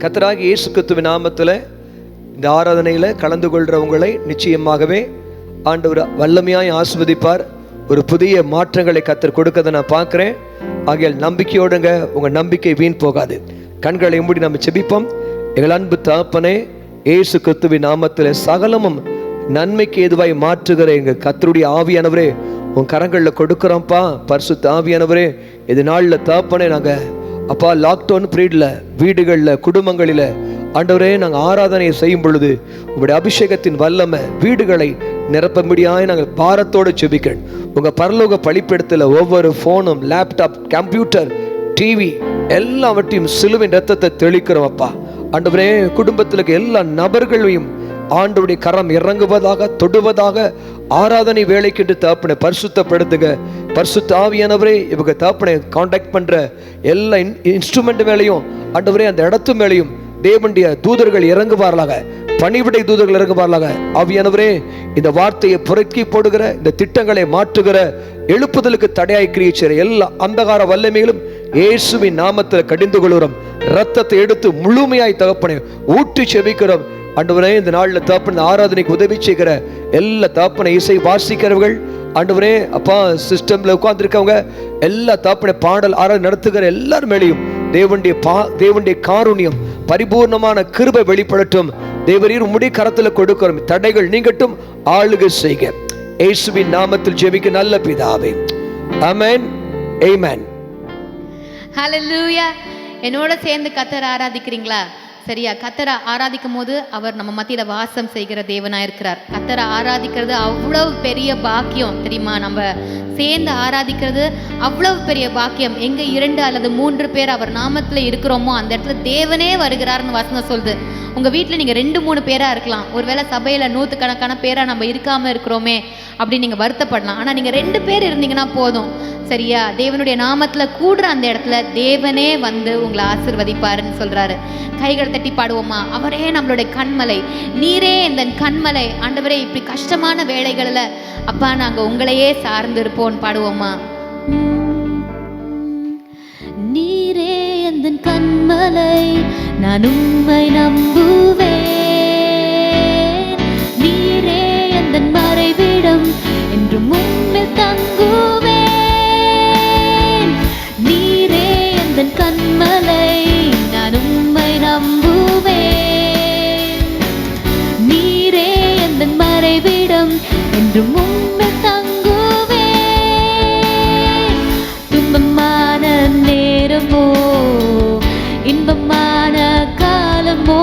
கர்த்தராகிய இயேசு கிறிஸ்துவின் நாமத்தில் இந்த ஆராதனையில் கலந்து கொள்றவங்களை நிச்சயமாகவே ஆண்டவர் வல்லமையாய் ஆசீர்வதிப்பார். ஒரு புதிய மாற்றங்களை கர்த்தர் கொடுக்கறதை நான் பார்க்குறேன். ஆகையால் நம்பிக்கையோடுங்க, உங்கள் நம்பிக்கை வீண் போகாது. கண்களை மூடி நம்ம செபிப்போம். எங்கள் அன்பு தகப்பனே, இயேசு கிறிஸ்துவின் நாமத்தில் சகலமும் நன்மைக்கு ஏதுவாய் மாற்றுகிற எங்கள் கர்த்தருடைய ஆவியானவரே, உன் கரங்களில் கொடுக்குறோம்ப்பா. பரிசுத்த ஆவியானவரே, இது நாளில் தகப்பனே, நாங்கள் அப்பா லாக்டவுன் பீரியடில் வீடுகளில் குடும்பங்களில் ஆண்டவரே நாங்கள் ஆராதனையை செய்யும் பொழுது உங்களுடைய அபிஷேகத்தின் வல்லமை வீடுகளை நிரப்பபடியாய் நாங்கள் பாரத்தோடு செபிக்கிறேன். உங்கள் பரலோக பழிப்பிடத்தில் ஒவ்வொரு ஃபோனும், லேப்டாப், கம்ப்யூட்டர், டிவி எல்லாவற்றையும் சிலுவின் ரத்தத்தை தெளிக்கிறோம் அப்பா. ஆண்டவரே, குடும்பத்தில் இருக்க எல்லா நபர்களையும் ஆண்டவருடைய கரம் இறங்குவதாக, தொடுவதாக. ஆராதனை வேலைக்கு தகப்பனை பரிசுத்தப்படுத்துங்க. பரிசுத்த ஆவியானவரே, இவங்க தகப்பனை கான்டாக்ட் பண்ற எல்லா இன்ஸ்ட்ருமெண்ட் மேலையும் ஆண்டவரே, அந்த இடத்து மேலையும் தேவனுடைய தூதர்கள் இறங்குவார்களாக, பணிவிடை தூதர்கள் இறங்குவார்களாக. ஆவியானவரே, இந்த வார்த்தையை புரக்கி போடுகிற, இந்த திட்டங்களை மாற்றுகிற, எழுப்புதலுக்கு தடையாய் கிரியை எல்லா அந்தகார வல்லமைகளும் இயேசுவின் நாமத்தில் கடிந்து கொள்கிறோம். ரத்தத்தை எடுத்து முழுமையாய் தகப்பனை ஊற்றி செபிக்கிறோம். ஆண்டவரே, இந்த நாளில் தகப்பன ஆராதனைக்கு உதவி செய்கிற எல்லா தகப்பனை இசை வாசிக்கிறவர்கள், ஆண்டவரே அப்பா சிஸ்டம்ல உட்கார்ந்துருக்கவங்க எல்லா தகப்பனை பாடல் ஆராதனை நடத்துகிற எல்லார் மேலேயும் தேவனுடைய காருண்யம், பரிபூர்ணமான கிருபை வெளிப்படட்டும். தேவரீர் உம்முடைய கரத்தில் கொடுக்கிறோம். தடைகள் நீங்கட்டும், ஆளுகை செய்க. இயேசுவின் நாமத்தில் ஜெபிக்க நல்ல பிதாவே, ஆமென், ஆமென். ஹல்லேலூயா. என்னோட சேர்ந்து கர்த்தரை ஆராதிக்கிறீங்களா? சரியா? கர்த்தரை ஆராதிக்கும் போது அவர் நம்ம மத்தியில வாசம் செய்கிற தேவனா இருக்கிறார். கர்த்தரை ஆராதிக்கிறது அவ்வளவு பெரிய பாக்கியம் தெரியுமா? நம்ம சேர்ந்து ஆராதிக்கிறது அவ்வளவு பெரிய பாக்கியம். எங்க 2 அல்லது 3 பேர் அவர் நாமத்துல இருக்கிறோமோ அந்த இடத்துல தேவனே வருகிறார்னு வசனம் சொல்லுது. உங்க வீட்டுல நீங்க 2-3 பேரா இருக்கலாம். ஒருவேளை சபையில 100கணக்கான பேரா நம்ம இருக்காம இருக்கிறோமே அப்படின்னு நீங்க வருத்தப்படலாம். ஆனா நீங்க 2 பேர் இருந்தீங்கன்னா போதும். சரியா? தேவனுடைய நாமத்துல கூடுற அந்த இடத்துல தேவனே வந்து உங்களை ஆசீர்வதிப்பாருன்னு சொல்றாரு. கைகள் தட்டி பாடுவோமா? அவரே நம்மளுடைய கண்மலை, நீரே இந்த கண்மலை. ஆண்டவரே, இப்படி கஷ்டமான வேளைகளில் அப்பா நாங்கள் உங்களையே சார்ந்து இருப்போம். பாடுவோமா? நீரே இந்த கண்மலை, நான் உம்மை நம்புவேன். நீரே இந்த மறைவிடம், என்றும் உம்மில் தங்குவேன். நீரே இந்த கண்மலை, நான் உம்மை நம்புவேன். நீரே இந்த மறைவிடம், என்றும் உம்மில் தங்குவேன். துன்பமான நேரமோ, இன்பமான காலமோ,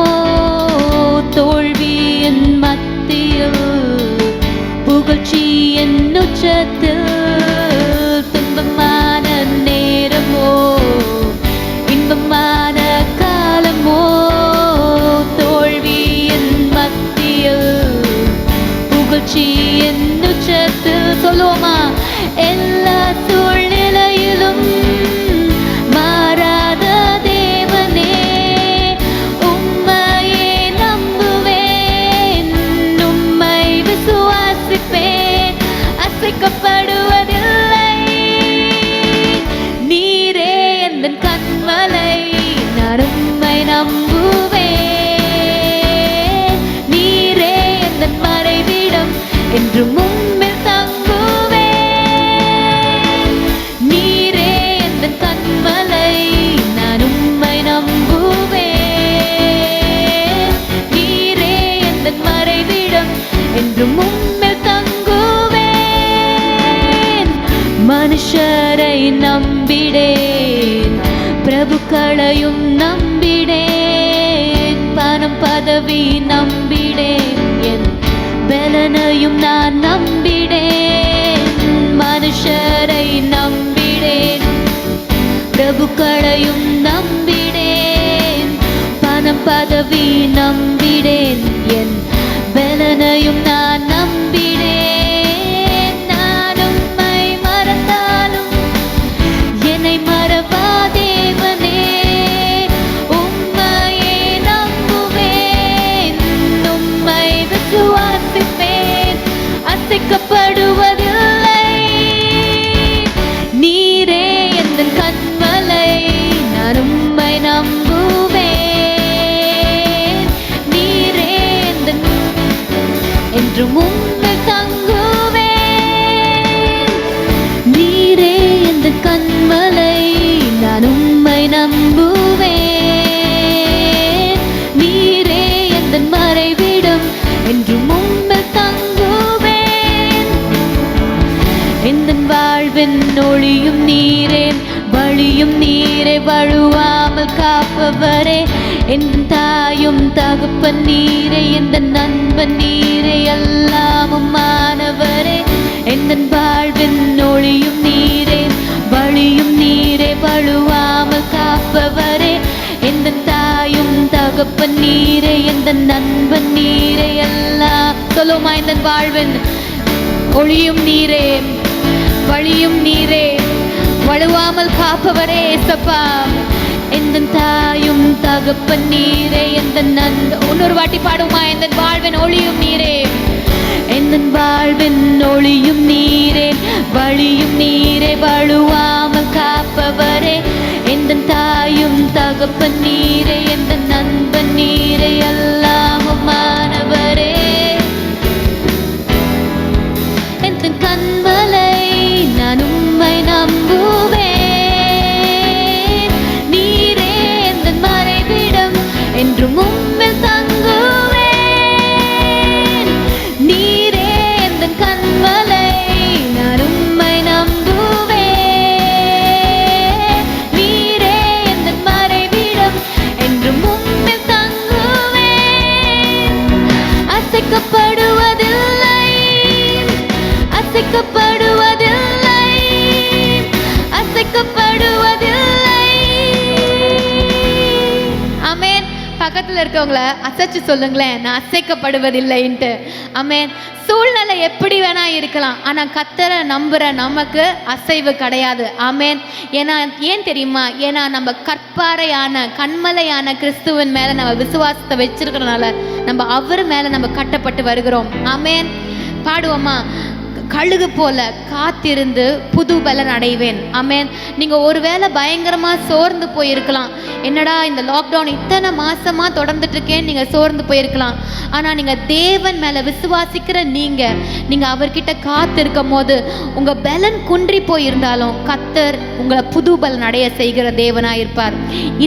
தோல்வியின் மத்தியில், புகழ்ச்சியின் உச்சத்தில். துன்பமான நேரமோ, இன்பமான காலமோ, தோல்வியின் மத்தியில், புகழ்ச்சியின் உச்சத்தில். சொல்லுவோமா? எல்லா சூழ்நிலையிலும் மாறாத தேவனே, உம்மையே நம்புவேன். உம்மை விசுவாசிப்பேன், அசைக்கப்படுவதில்லை. நீரே எந்தன் கண்மலை, நான் உம்மை நம்புவேன். நீரே எந்தன் மறைவிடம், என்றும் உம்மில் தங்குவேன். நீரே எந்தன் கண்மலை, நான் உம்மை நம்புவேன். நீரே எந்தன் மறைவிடம், என்றும் உம்மில் தங்குவேன். மனுஷரை நம்பிடேன், பிரபுக்களையும் நம்பிடேன். பணம் பதவி நம்பிடேன், என் பலனையும் நான் நம்பிடேன். மனுஷரை நம்பிடேன், பிரபுக்களையும் நம்பிடேன். பணம் பதவி நம்பிடேன், என் பலனையும் நான் நம்பிடேன். நான் உம்மை மறந்தாலும் என்னை மறவா தேவனே, உம்மையே நம்புவேன். உம்மை விசுவாசிப்பேன், அசைக்கப்படுவதில்லை. நீரே எந்தன் கண்மலை, வாழ்வின் ஒளியும் நீரே, வழியும் நீரே, வழுவாமல் காப்பவரே, என் தாயும் தகப்பன் நீரே, எந்த நண்பன் நீரே, எல்லாமும் மாணவரே. எந்த வாழ்வின் ஒளியும் நீரே, வழியும் நீரே, வழுவாமல் காப்பவரே, எந்த தாயும் தகப்பன் நீரே, எந்த நண்பன் நீரே, எல்லாம் சொல்லுமா. இந்த வாழ்வின் ஒளியும் நீரே, வழியும் நீரே, வழுவாமல் காப்பவரே ஏசப்பா. எந்த தாயும் தகப்பன் நீரே, எந்த இன்னொரு வாட்டி பாடுமா. எந்த வாழ்வின் ஒளியும் நீரே, எந்த வாழ்வின் ஒளியும் நீரே, வழியும் நீரே, வழுவாமல் காப்பவரே, எந்த தாயும் தகப்பன் நீரே, எந்த நண்பன் நீரே, எல்லாமும் மாணவரே. எந்த கண்மலை நான் உம்மை நம்புவேன், நீரே எந்த மறைவிடம் என்றும் உம்மில் தங்குவேன். நீரே எந்த கண்மலை நான் உம்மை நம்புவேன், நீரே எந்த மறைவிடம் என்றும் உம்மில் தங்குவேன். அசைக்கப்படுவதில்லை, அசைக்கப்படுவதில்லை, அசைக்கப்படுவதில்லை. ஆமென். பக்கத்துல இருக்கவங்கள அசைச்சு சொல்லுங்களேன், நான் அசைக்கப்படுவதில்லைன்ட்டு. ஆமென். சூழ்நிலை எப்படி வேணா இருக்கலாம், ஆனா கர்த்தரை நம்புற நமக்கு அசைவு கிடையாது. ஆமென். ஏன் தெரியுமா? ஏன்னா நம்ம கற்பாறையான கண்மலையான கிறிஸ்துவின் மேல நம்ம விசுவாசத்தை வச்சிருக்கிறனால நம்ம அவர் மேல நம்ம கட்டப்பட்டு வருகிறோம். ஆமென். பாடுவோமா? கழுகு போல காத்திருந்து புது பலன் அடைவேன். ஆமென். நீங்கள் ஒருவேளை பயங்கரமாக சோர்ந்து போயிருக்கலாம். என்னடா இந்த லாக்டவுன் இத்தனை மாசமாக தொடர்ந்துட்டு இருக்கேன்னு நீங்கள் சோர்ந்து போயிருக்கலாம். ஆனால் நீங்கள் தேவன் மேலே விசுவாசிக்கிற நீங்கள் அவர்கிட்ட காத்திருக்கும் போது உங்கள் பலன் குன்றி போயிருந்தாலும் கர்த்தர் உங்களை புது பலன் அடைய செய்கிற தேவனாக இருப்பார்.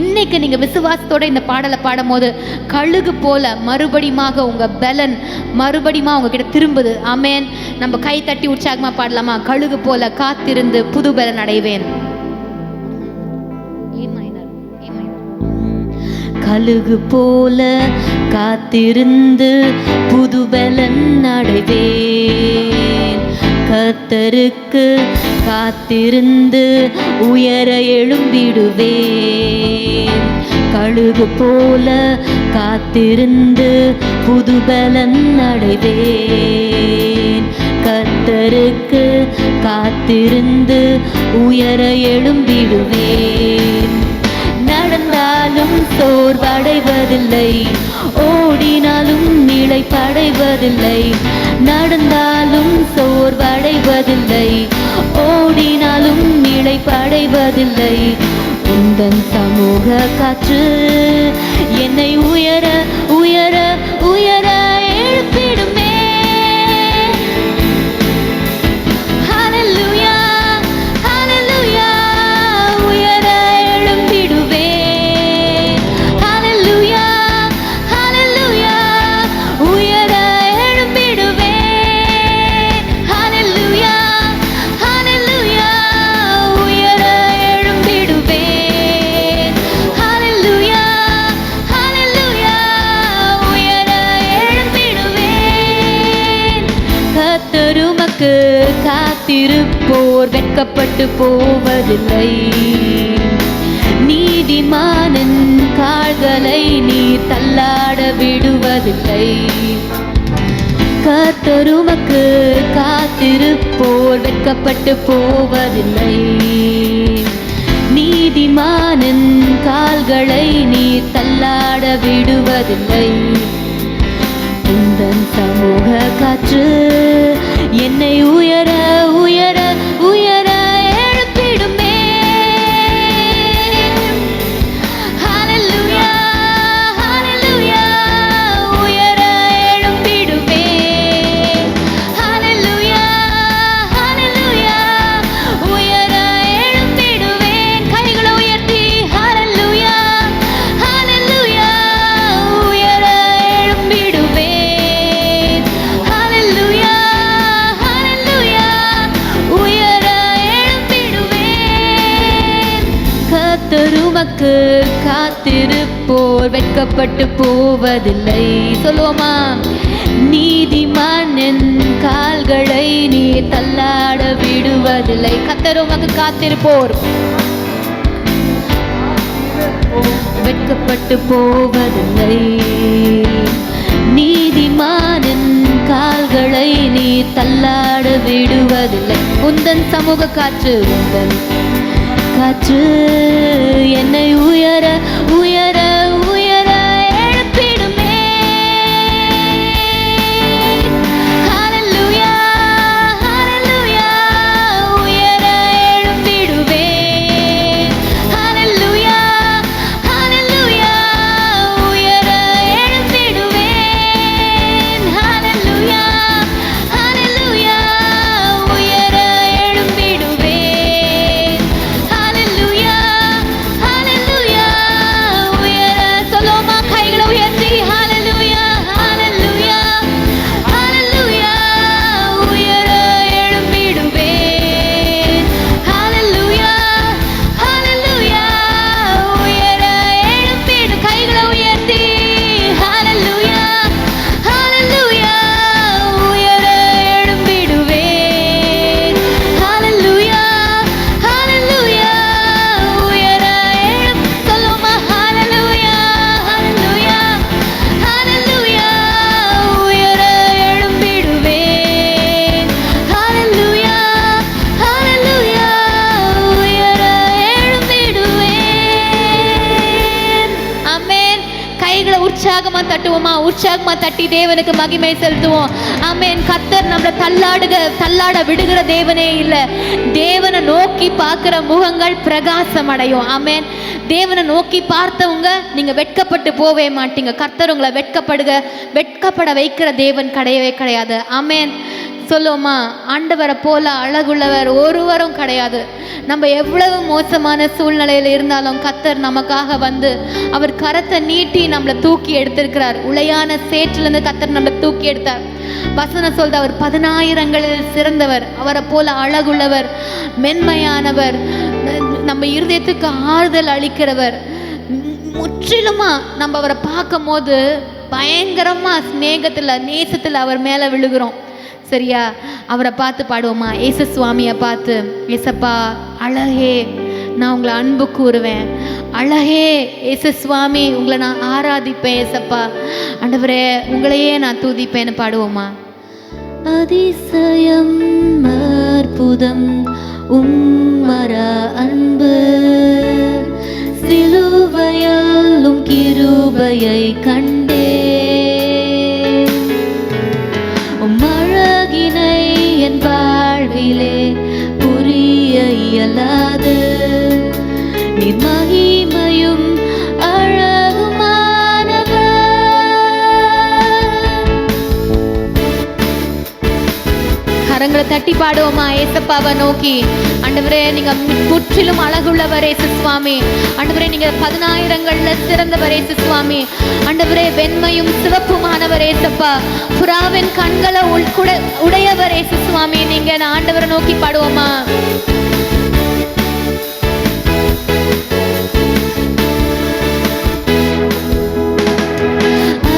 இன்னைக்கு நீங்கள் விசுவாசத்தோட இந்த பாடலை பாடும் போது கழுகு போல மறுபடியுமாக உங்கள் பலன் மறுபடியுமா உங்ககிட்ட திரும்புது. ஆமென். நம்ம கை தட்டி உற்சாகமா பாடலாமா? கழுகு போல காத்திருந்து புது பலன் அடைவேன். கழுகு போல காத்திருந்து புது பலன் அடைவேன், கர்த்தருக்கு காத்திருந்து உயர எழும்பிடுவேன். கழுகு போல காத்திருந்து புது பலன் அடைவேன், கர்த்தருக்கு காத்திருந்து உயர எழும்பிடுவேன். நடந்தாலும் சோர்வடைவதில்லை, ஓடினாலும் இளைப்படைவதில்லை. நடந்தாலும் சோர்வடைவதில்லை, ஓடினாலும் இளைப்படைவதில்லை. உந்தன் சமூக காற்று என்னை உயர உயர உயர எழுப்பிடுமே. ஹல்லேலூயா, ஹல்லேலூயா, உயர எழும்பிடுவே. ஹல்லேலூயா, ஹல்லேலூயா, உயர எழும்பிடுவே. ஹல்லேலூயா, ஹல்லேலூயா, உயர எழும்பிடுவே. ஹல்லேலூயா, ஹல்லேலூயா, உயர எழும்பிடுவேன். கர்த்தர் உமக்கு காத்திருப்போர் வெட்கப்பட்டு போவதில்லை, நீதிமானின் கால்களை நீர் தள்ளாட விடுவதில்லை. கர்த்தர் உமக்கு காத்திருப்போர் வெட்கப்பட்டு போவதில்லை, நீதிமானின் கால்களை நீர் தள்ளாட விடுவதில்லை. உந்தன் சமூக காற்று என்னை உயர உயர உயர எழுப்பிடுமே. ஹல்லேலூயா, ஹல்லேலூயா, உயர எழும்பிடுவே. ஹல்லேலூயா, ஹல்லேலூயா, உயர எழும்பிடுவே. கைகளை உயர்த்தி ஹல்லேலூயா, ஹல்லேலூயா, உயர எழும்பிடுவே. ஹல்லேலூயா, ஹல்லேலூயா, கர்த்தருமக்கு காத்திருப்போர் வெட்கப்பட்டு போவதில்லை. சொல்லுவோமா? நீதிமானின் கால்களை நீ தள்ளாட விடுவதில்லை. கர்த்தருமக்கு காத்திருப்போர் வெட்கப்பட்டு போவதில்லை. நீதிமானின் கால்களை நீ தள்ளாட விடுவதில்லை. உந்தன் சமூக காற்று, உந்தன் காற்று என்னை உயர உயர உயர எழுப்பிடுமே. ஹல்லேலூயா ஹல்லேலூயா உயர எழுப்பிடுவேன். ஹல்லேலூயா ஹல்லேலூயா உயர எழுப்பிடுவேன். ஹல்லேலூயா ஹல்லேலூயா உயர எழுப்பிடுவேன். ஹல்லேலூயா ஹல்லேலூயா உயர. சொல்லுமா? கைகளை உயர்த்தி ஹல்லேலூயா ஹல்லேலூயா ஹல்லேலூயா உயர எழும்பிடுவேன். ஹல்லேலூயா ஹல்லேலூயா உயர எழும்பிடு. கைகளை உயர்த்தி ஹல்லேலூயா ஹல்லேலூயா உயர எழும்பிடுவேன். ஹல்லேலூயா ஹல்லேலூயா உயர எழும். சொல்லுமா? ஹல்லேலூயா ஹல்லேலூயா ஹல்லேலூயா உயர எழும்பிடுவேன். ஹல்லேலூயா ஹல்லேலூயா உயர எழும்பிடுவேன். ஆமென். கைகளை உற்சாகமா தட்டுவோமா? உற்சாகமா தட்டி தேவனுக்கு மகிமை செலுத்துவோம். ஆமென். கர்த்தர் நம்மளை தள்ளாட விடுகிற தேவனே இல்ல. தேவனை நோக்கி பார்க்கிற முகங்கள் பிரகாசம் அடையும். ஆமென். தேவனை நோக்கி பார்த்தவங்க நீங்க வெட்கப்பட்டு போவே மாட்டீங்க. கர்த்தர் உங்களை வெட்கப்பட வைக்கிற தேவன் கிடையவே கிடையாது. ஆமென். சொல்லுவோமா? ஆண்டவரை போல அழகுள்ளவர் ஒருவரும் கிடையாது. நம்ம எவ்வளவு மோசமான சூழ்நிலையில் இருந்தாலும் கர்த்தர் நமக்காக வந்து அவர் கரத்தை நீட்டி நம்மளை தூக்கி எடுத்திருக்கிறார். உளையான சேற்றிலிருந்து கர்த்தர் நம்மளை தூக்கி எடுத்தார். வசனம் சொல்ற அவர் 10,000ங்களில் சிறந்தவர். அவரை போல அழகுள்ளவர், மென்மையானவர், நம்ம இருதயத்துக்கு ஆறுதல் அளிக்கிறவர். முற்றிலுமா நம்ம அவரை பார்க்கும் போது பயங்கரமா ஸ்நேகத்துல நேசத்துல அவர் மேல விழுகிறோம். சரியா? அவரை பார்த்து பாடுவோமா? ஏசு சுவாமியை பார்த்து, ஏசப்பா அழகே நான் உங்களை அன்பு கூறுவேன். அழகே ஏசு சுவாமி உங்களை நான் ஆராதிப்பேன். ஏசப்பா ஆண்டவரே உங்களையே நான் துதிப்பேன்னு பாடுவோமா? அதிசயம் அற்புதம் உம்மர அன்பு, சிலுவையாலும் கிருபையை கண்டே. அழகினை என் வாழ்விலே புரிய இயலாது. நீ மகிமையும் அழகுமானவர். கரங்களை தட்டி பாடுவோமா? ஏசப்பாவை நோக்கி, ஆண்டவரே நீங்க முற்றிலும் அழகுள்ளவர் ஏசு சுவாமி. ஆண்டவரே நீங்க 10,000ங்கள்ல சிறந்தவர் ஏசு சுவாமி. ஆண்டவரே வெண்மையும் சிவப்புமானவர் ஏசப்பா. புறாவின் கண்களை உடையவர் ஏசு சுவாமி. நீங்க ஆண்டவரை நோக்கி பாடுவோமா?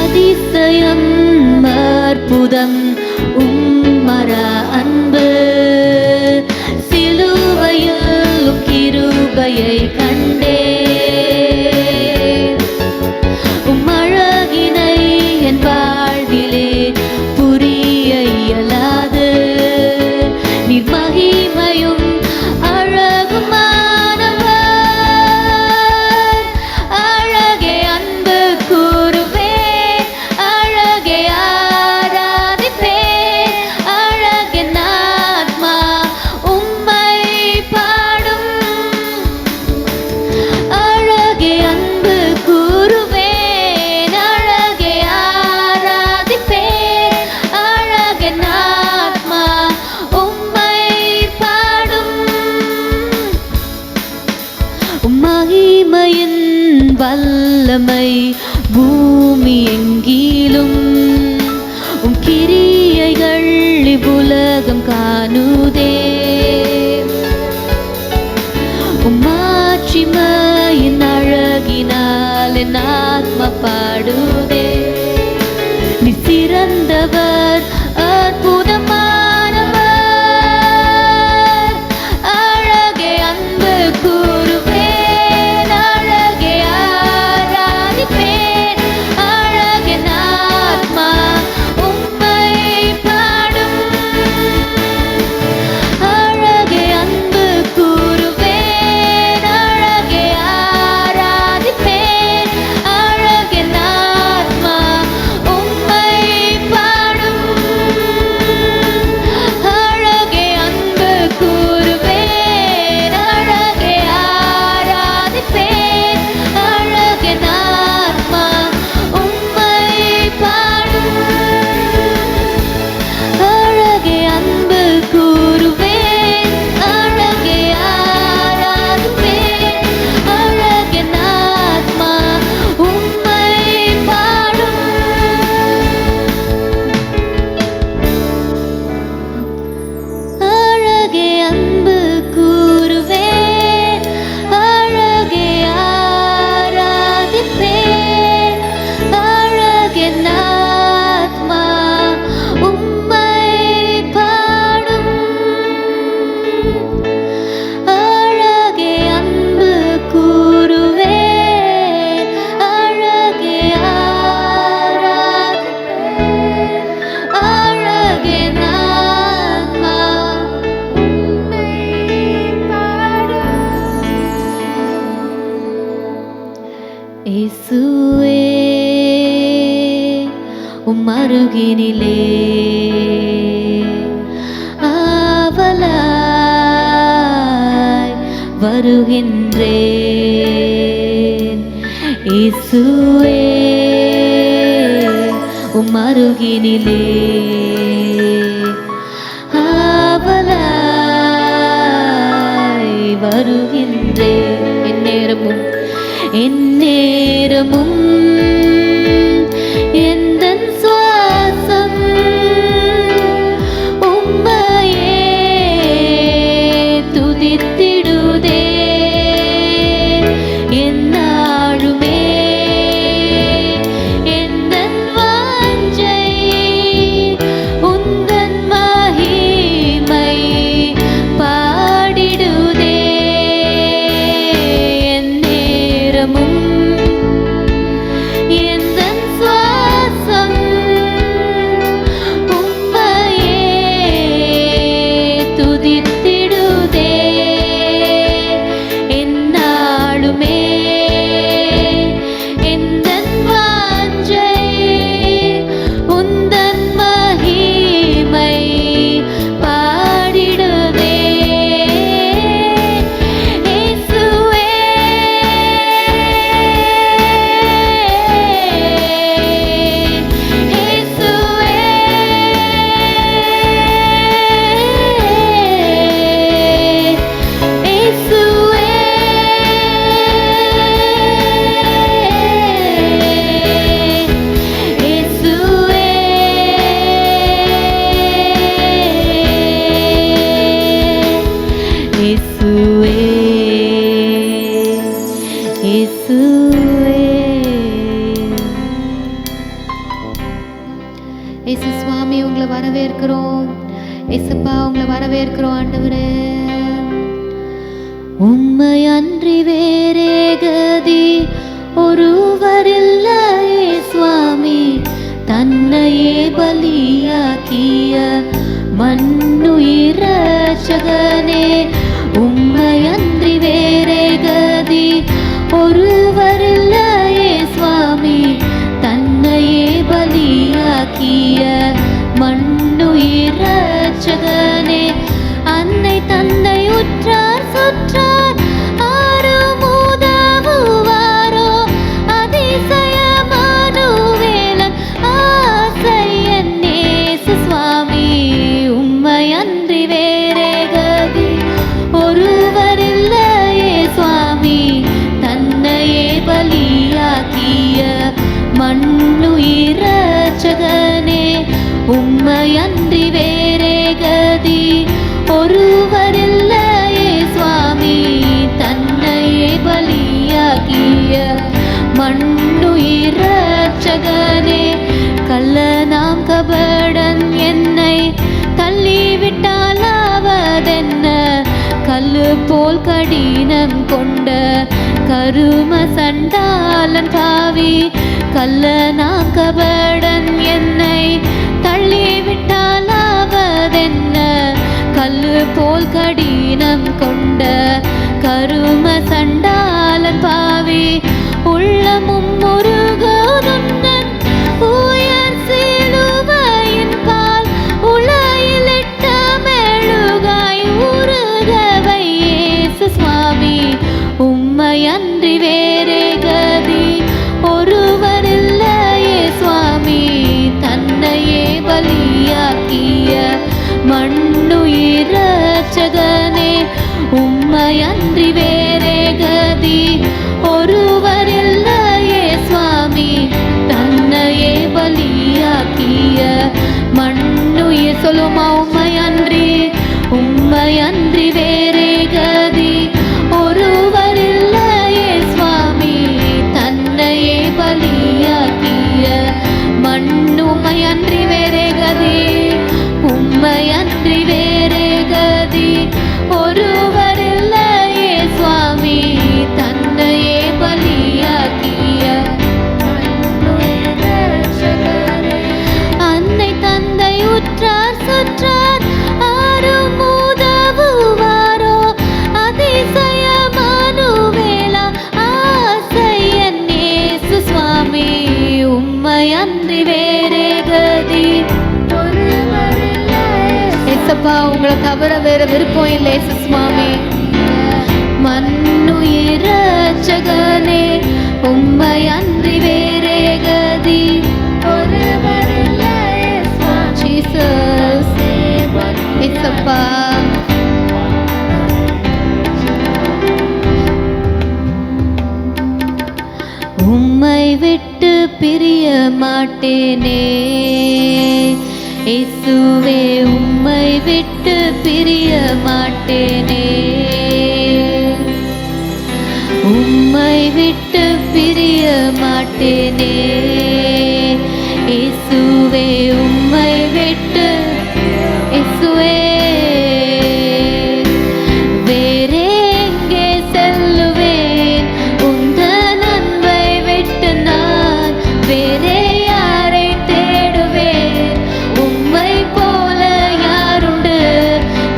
அதிசயம் அற்புதம் உம்மர அன்பு, சிலுவையில் கிருபையை கண்டே. உம்மழகினை என் வாழ்விலே புரிய இயலாது. நீர் மகிமையும் அழகுமானவர். அழகே அன்பு கூறுவே, அழகே ஆராதிப்பே. அழகின் ஆத்மா உம்மை பாடும். அழகே அன்பு கூறுவேன், அழகே ஆராதிப்பே. அழகின் ஆத்மா உம்மை பாடும். மகிமையின் வல்லமை பூமி எங்கிலும், உம் கிரியைகள் இவ்வுலகம் காணுதே. உம் மாட்சிமையின் அழகினால் என் ஆத்மா பாடுதே. நீ சிறந்தவர், அற்புதமானவர், அழகே அன்பு கூறுவேன், அழகே ஆராதிப்பேன், அழகே ஆத்மா உம்மை பாடும். அழகே அன்பு கூறுவேன், அழகே ஆராதிப்பேன், அழகே ஆத்மா உம்மை பாடும். அழகே அன்பு கூறுவேன், அழகே ஆராதிப்பேன், அழகே ஆத்மா உம்மை பாடும். அழகே அன்பு கூறுவேன், அழகே ஆராதிப்பேன், அழகே ஆத்மா உம்மை பாடும். அழகே அன்பு கூறுவேன், அழகே ஆராதிப்பேன், அழகே ஆத்மா உம்மை பாடும். அழகே அன்பு கூறுவேன், அழகே ஆராதிப்பேன், அழகே ஆத்மா உம்மை பாடும். இயேசுவே உம் அருகினிலே ஆவலாய் வருகின்றேன். இயேசுவே உம் அருகினிலே ஆவலாய் வருகின்றேன். எந்நேரமும் எந்தன் சுவாசம் உம்மையே துதித்திடுதே. எந்நாளுமே எந்தன் வாஞ்சை உந்தன் மகிமை பாடிடுதே. எந்நேரமும் எந்தன் சுவாசம் உம்மையே துதித்திடுதே. எந்நாளுமே எந்தன் வாஞ்சை உந்தன் மகிமை பாடிடுதே. இயேசுவே இயேசுவே இயேசுவே இயேசுவே இயேசுவே இயேசுவே. இயேசு சுவாமி உங்களை வரவேற்கிறோம். இயேசுப்பா உங்களை வரவேற்கிறோம் ஆண்டவரே. உம்மை அன்றி வேறே கதி ஒருவரில்லையே சுவாமி. தன்னையே பலியாக்கிய மண்ணுயிர் ரட்சகனே. உம்மை அன்றி வேறே கதி ஒருவரில்லையே சுவாமி. தன்னையே பலியாக்கிய மண்ணுயிர் ரட்சகனே. அன்னை தந்தை உற்றார் சுற்றார் ஆரும் உதவுவாரோ. அதிசயமானுவேலன் ஆசையன் இயேசு சுவாமி. உம்மை அன்றி வேறே கதி ஒருவரில்லையே சுவாமி. தன்னையே பலியாக்கிய மண்ணுயிர் ரட்சகனே. உம்மை அன்றி வேறே கதி ஒருவரில்லையே சுவாமி. மண்ணுயிர் இரட்சகனே, கள்ளனாம் கபடன் என்னை தள்ளிவிட்டாலாவதென்ன, கல்லு போல் கடினம் கொண்ட கரும சண்டாளன் பாவி, கள்ளனாம் கபடன் என்னை தள்ளிவிட்டாலாவதென்ன, கல்லு போல் கடினம் கொண்ட கரும சண்டாளன் பாவி, உள்ளமும் முருகனுந்தன் உயர் சிலுவையின் கால் உலையிலிட்ட மெழுகாய் உருகவை இயேசு சுவாமி, உம்மையன்றி வேறே கதி ஒருவரில்லையே சுவாமி, தன்னையே பலியாக்கிய மண்ணுயிர் இரட்சகனே, உம்மையன்றி வேறே கதி ஒருவரில்லையே சுவாமி, தன்னையே பலியாக்கிய மண்ணுயிர் சொல்லுமா, உம்மையன்றி உம்மையன்றி வேறே கதி ஒருவரில்லையே சுவாமி, தன்னையே பலியாக்கிய உம்மையன்றி வேறே கதி, உம்மையன்றி வேறே கதி ஒருவரில்லையே சுவாமி, தன்னையே பலியாக்கிய அன்னை தந்தை உற்றார் சுற்றார் ஆரும் உதவுவாரோ, அதிசயமானுவேலா ஆசையன் இயேசு சுவாமி, உம்மையன்றி வேறே கதி ஏசப்பா, உங்களை தவிர வேற விருப்பம் இல்லை இயேசு சுவாமி. மண்ணுயிர் இரட்சகனே, உம்மையன்றி வேறே கதி ஜீசஸ் ஏசப்பா. உம்மை விட்டு பிரிய மாட்டேனே இயேசுவே, உம்மை விட்டு பிரிய மாட்டேனே, உம்மை விட்டு பிரிய மாட்டேனே இயேசுவே, உம்மை விட்டு இயேசுவே, வேறே எங்கே செல்லுவேன் உந்தன் அன்பை விட்டு நான், வேறே யாரை தேடுவேன் உம்மை போல யாருண்டு,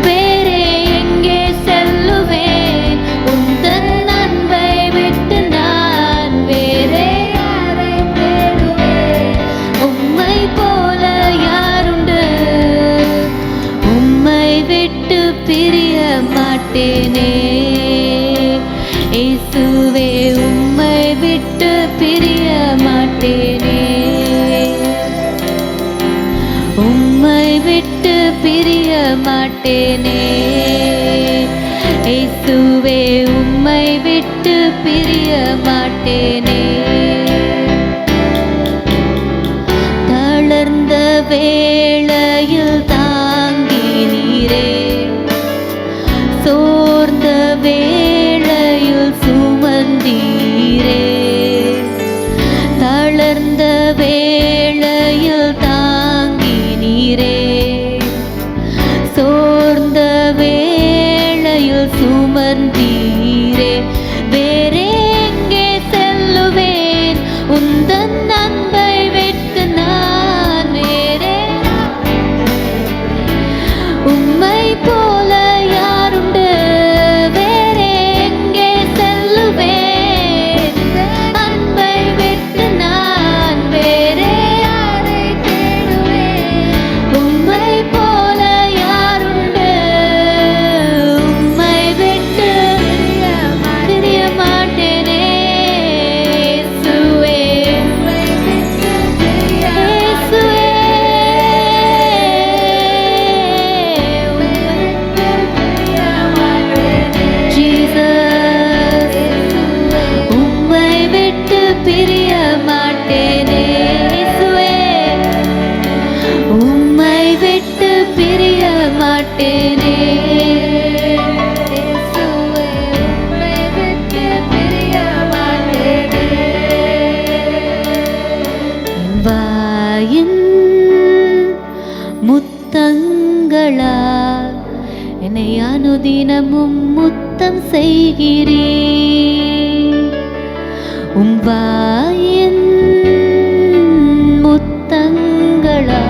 வேறே எங்கே செல்லுவேன் உந்தன் அன்பை விட்டு நான், வேறே யாரை தேடுவேன் உம்மை போல யாருண்டு, உம்மை விட்டு பிரிய மாட்டேனே இயேசுவே, உம்மை விட்டு பிரிய மாட்டேனே, உம்மை விட்டு பிரிய மாட்டேனே இயேசுவே, உம்மை விட்டு பிரிய மாட்டேனே. தளர்ந்த வேளையில் தாங்கினீரே, சோர்ந்த வேளையில் சுமந்தீரே, தளர்ந்த வேளையில் தாங்கினீரே, சோர்ந்த வேளையில் சுமந்தீரே, வேறே எங்கே செல்லுவேன் அனுதினமும் முத்தம் செய்கிறீர். உம் வாயின் முத்தங்களா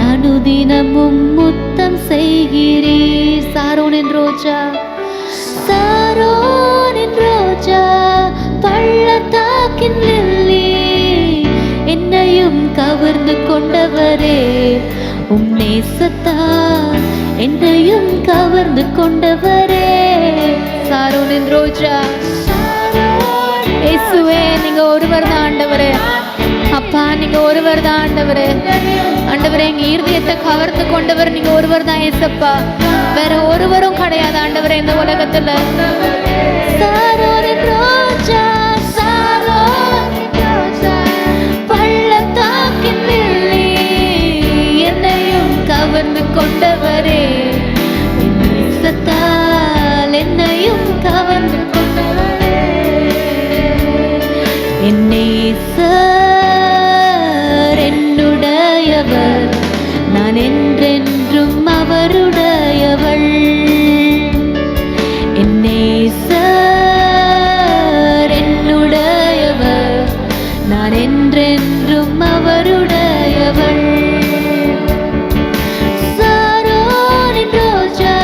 அனுதினமும் முத்தம் செய்கிறீர். சாரோனின் ரோஜா, சாரோனின் ரோஜா, பள்ளத்தாக்கின் லில்லி, என்னையும் கவர்ந்து கொண்டவரே, உம் நேசத்தால் என்னையும் கவர்ந்து கொண்டவரே. சாரோனின் ரோஜா, இயேசுவே நீங்க ஒருவர் தான் ஆண்டவரே. அப்பா நீங்க ஒருவர் தான் ஆண்டவரே. ஆண்டவரே எங்க இருதயத்தை கவர்ந்து கொண்டவர் நீங்க ஒருவர் தான் ஏசப்பா. வேற ஒருவரும் கிடையாது ஆண்டவரே இந்த உலகத்துல. சாரோனின் ரோஜா, சாரோனின் ரோஜா, பள்ளத்தாக்கின் லில்லி, என்னையும் கவர்ந்து கொண்டவரே, என் நேசத்தால் என்னையும் கவர்ந்து கொண்டவரே. என் நேசர் என்னுடையவர், நான் என்றென்றும் அவருடையவள். என் நேசர் என்னுடையவர், நான் என்றென்றும் அவருடையவள். சாரோனின் ரோஜா,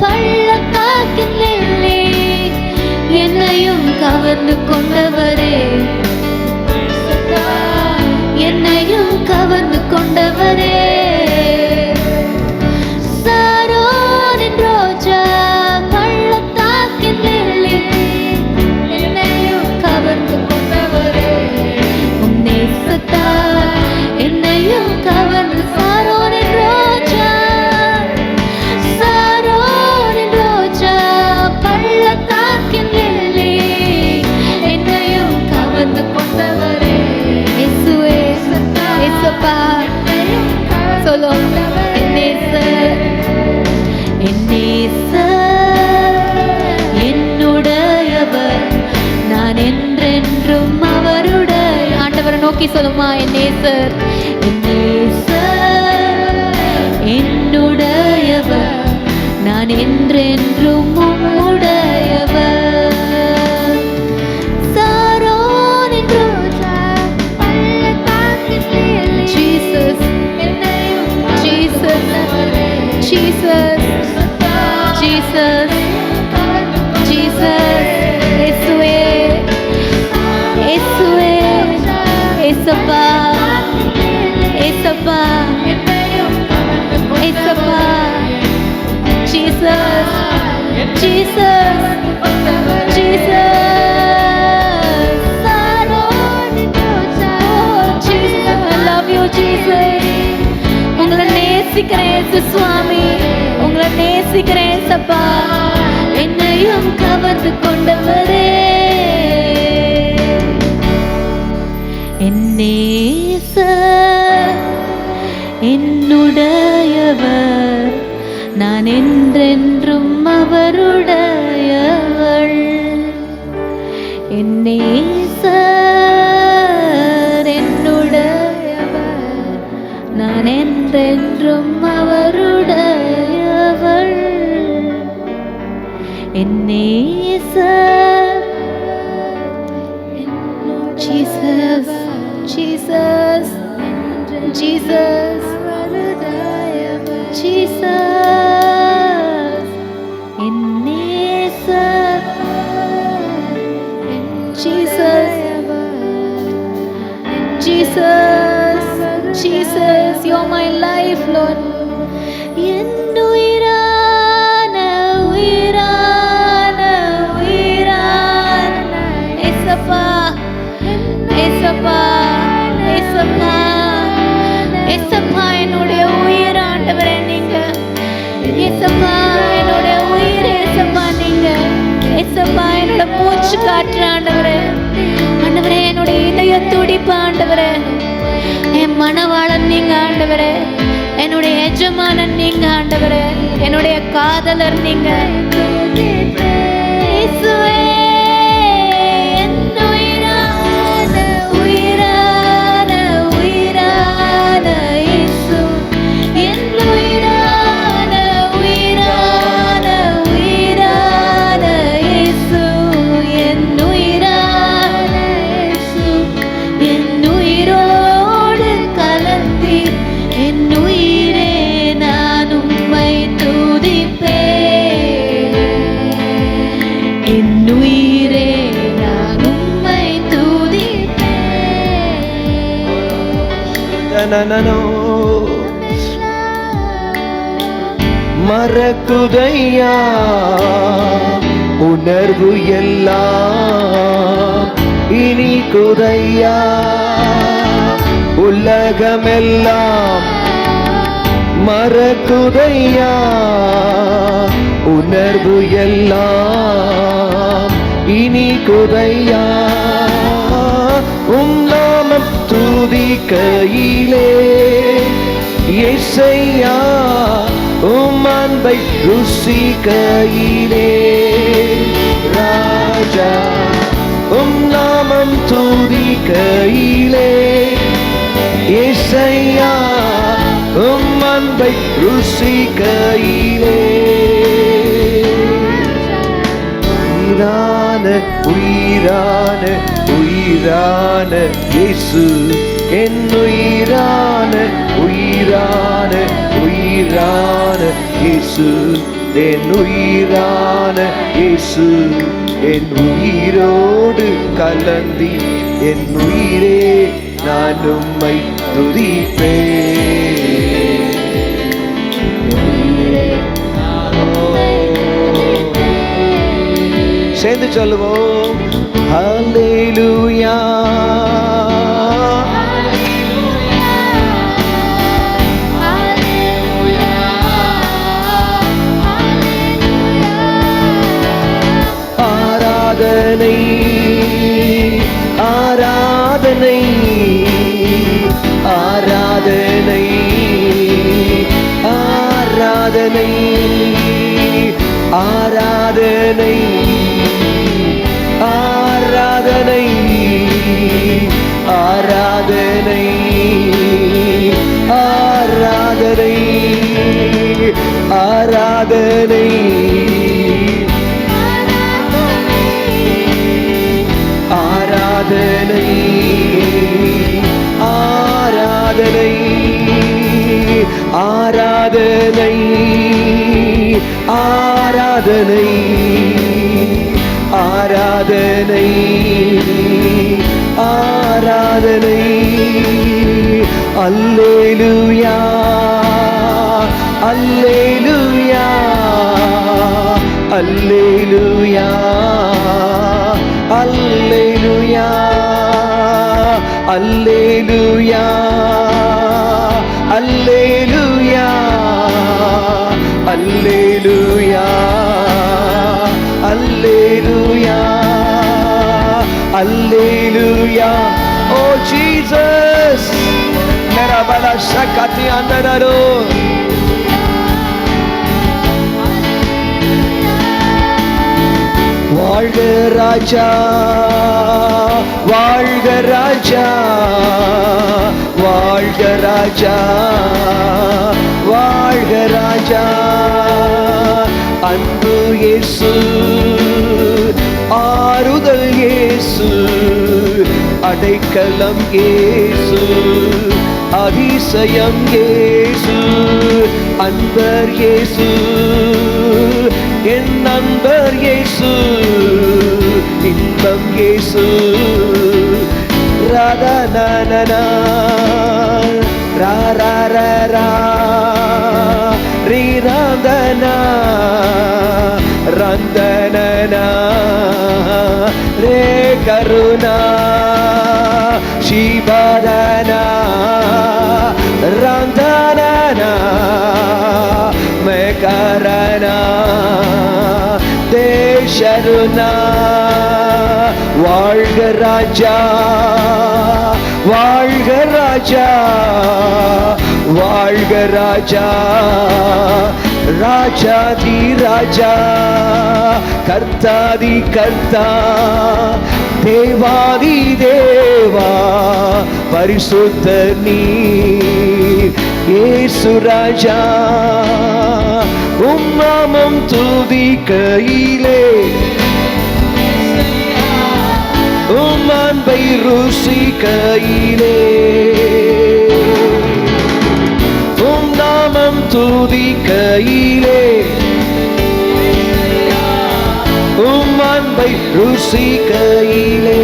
பள்ளத்தாக்கின் லில்லி, என்னையும் கவர்ந்து கொண்டவரே, என்னையும் கவர்ந்து கொண்டவரே. சாரோனின் ரோஜா, பள்ளத்தாக்கின் லில்லி, என்னையும் கவர்ந்து கொண்டவரே, உம் நேசத்தால் என்னையும் கவர்ந்து. சாரோனின் ரோஜா, சாரோனின் ரோஜா, பள்ளத்தாக்கின் லில்லி, என்னையும் கவர்ந்து கொண்டவரே. இயேசுவே, இயேசப்பா, சொல்லு. என் நேசர், என் நேசர் என்னுடையவர், நான் என்றென்றும் அவருடைய. ஆண்டவரை நோக்கி சொல்லுமா, என் நேசர், என் நேசர் என்னுடையவர், நான் என்றென்றும் உம்முடையவர். சாரோனின் ரோஜா, பள்ளத்தாக்கின் lily, Jesus, Jesus, Jesus, Jesus, Jesus, இயேசுவே, இயேசுவே, இயேசப்பா, இயேசப்பா, இயேசப்பா, Jesus, Jesus, Jesus. சாரோனின் Roja, Jesus, I love you Jesus. உங்களை நேசிக்கிறேன் இயேசு சுவாமி, உங்களை நேசிக்கிறேன் இயேசப்பா, என்னையும் கவர்ந்து கொண்டவரே. என் நேசர் என்னுடையவர், நான் என்றென்றும் அவருடையவள். என் நேசர் என்னுடையவர், நான் என்றென்றும் அவருடையவள். என் நேசர் Jesus, Jesus, Jesus, Jesus, என் நேசர் Jesus, Jesus, Jesus, you're my life, Lord. என் உயிரான உயிரான உயிரான ஏசப்பா, ஏசப்பா, ஏசப்பா, ஏசப்பா, என்னுடைய உயிர் ஆண்டவரே நீங்க. ஏசப்பா என்னுடைய உயிர், ஏசப்பா நீங்க. ஏசப்பா என்னோட மூச்சு காற்று ஆண்டவரே. ஆண்டவரே என்னுடைய இதய துடிப்பு ஆண்டவரே. என் மனவாளன் நீங்க ஆண்டவரே. என்னுடைய எஜமானன் நீங்க ஆண்டவரே. என்னுடைய காதலர் நீங்க. இயேசுவே, என் உயிரான உயிரான உயிரான இயேசு, என் உயிரான உயிரான நனனோ மறக்குதையா உணர்வு எல்லாம் இனி குதையா உலகமெல்லாம் மறக்குதையா உணர்வு எல்லாம் இனி குதையா நாமம் துதிக்கையிலே இயேசையா அன்பை ருசிக்கையிலே ராஜா நாமம் துதிக்கையிலே இயேசையா அன்பை ருசிக்கையிலே உயிரான உயிரான இயேசு என் உயிரான உயிரான உயிரான இயேசு என் உயிரான இயேசு என் உயிரோடு கலந்தி என் உயிரே நான் உம்மை துதிப்பேன். சேர்ந்து சொல்லுவோம் ஹல்லேலூயா ஆராதனை ஆராதனை ஆராதனை ஆராதனை ஆராதனை ஆராதனை ஆராதனை ஆராதனை ஆராதனை ஆராதனை ஆராதனை ஆராதனை ஆராதனை ஆராதனை ஆராதனை அல்லேலூயா அல்லேலூயா அல்லேலூயா அல்லேலூயா அல்லேலூயா அல்லேலூயா அல்லேலூயா அல்லேலூயா அல்லேலூயா oh Jesus mera bala shakati andararo வாழ்க ராஜா வாழ்க ராஜா வாழ்க ராஜா வாழ்க ராஜா அன்பு இயேசு ஆறுதல் இயேசு அடைக்கலம் இயேசு அதிசயம் இயேசு அன்பர் இயேசு என் நண்பர் இயேசு இன்பம் இயேசு ராதா நனனா ரா ரா ரா ரா ரீ ராந்தனா ரந்தனனா ரே கருணா ಶಿವರನ ರಂಧನನ ಮೇಕರನ ದೇಶರುನ வாழ்க ராஜா வாழ்க ராஜா வாழ்க ராஜா ராஜாதி ராஜா கர்த்தாதி கர்த்தா தேவாதி தேவா பரிசுத்த நீர் இயேசு ராஜா உம் நாமம் துதிக்கையிலே உம் அன்பை ருசிக்கையிலே உம் நாமம் துதிக்கையிலே உம் அன்பை ருசிக்கையிலே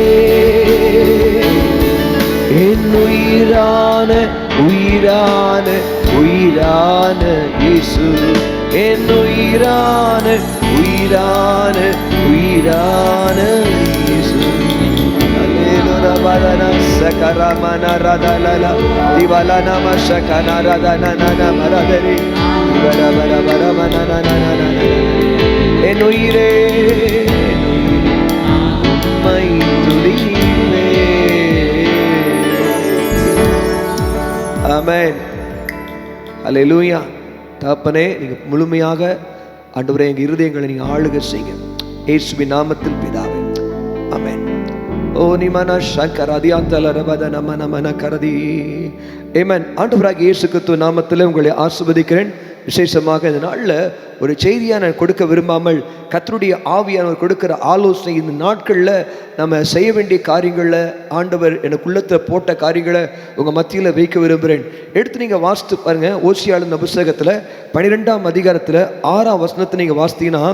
என் உயிரான உயிரான உயிரான இயேசு, என் உயிரான உயிரான உயிரான இயேசு. அல்லேலூயா பலன சகரமன ரதலல திவலன மஷகன ரதனன மரதரி திவல பர பரமனனனன. என் உயிரே மை துதிவே. ஆமென். அல்லேலூயா. தகப்பனே, நீங்க முழுமையாக ஆண்டவரே எங்க இருதயங்களை நீங்க ஆளுகை செய்யுங்க இயேசுவின் நாமத்தில் பிதாவே. ஆமென். ஓ நிமன சக்கரதியாந்தல ரபத நம நமன கரதி. ஆமென். ஆண்டவராகிய இயேசு கிறிஸ்து நாமத்தில் உங்களை ஆசீர்வதிக்கிறேன். விசேஷமாக இந்த நாளில் ஒரு செய்தியை நான் கொடுக்க விரும்பாமல் கர்த்தருடைய ஆவியானவர் கொடுக்கிற ஆலோசனை, இந்த நாட்களில் நம்ம செய்ய வேண்டிய காரியங்களில் ஆண்டவர் எனக்குள்ளத்தில் போட்ட காரியங்களை உங்கள் மத்தியில் வைக்க விரும்புகிறேன். எடுத்து நீங்கள் வாசித்து பாருங்கள். ஓசியாவின் புத்தகத்தில் 12ஆம் அதிகாரத்தில் 6ஆம் வசனத்தை நீங்கள் வாசித்தீங்கன்னா,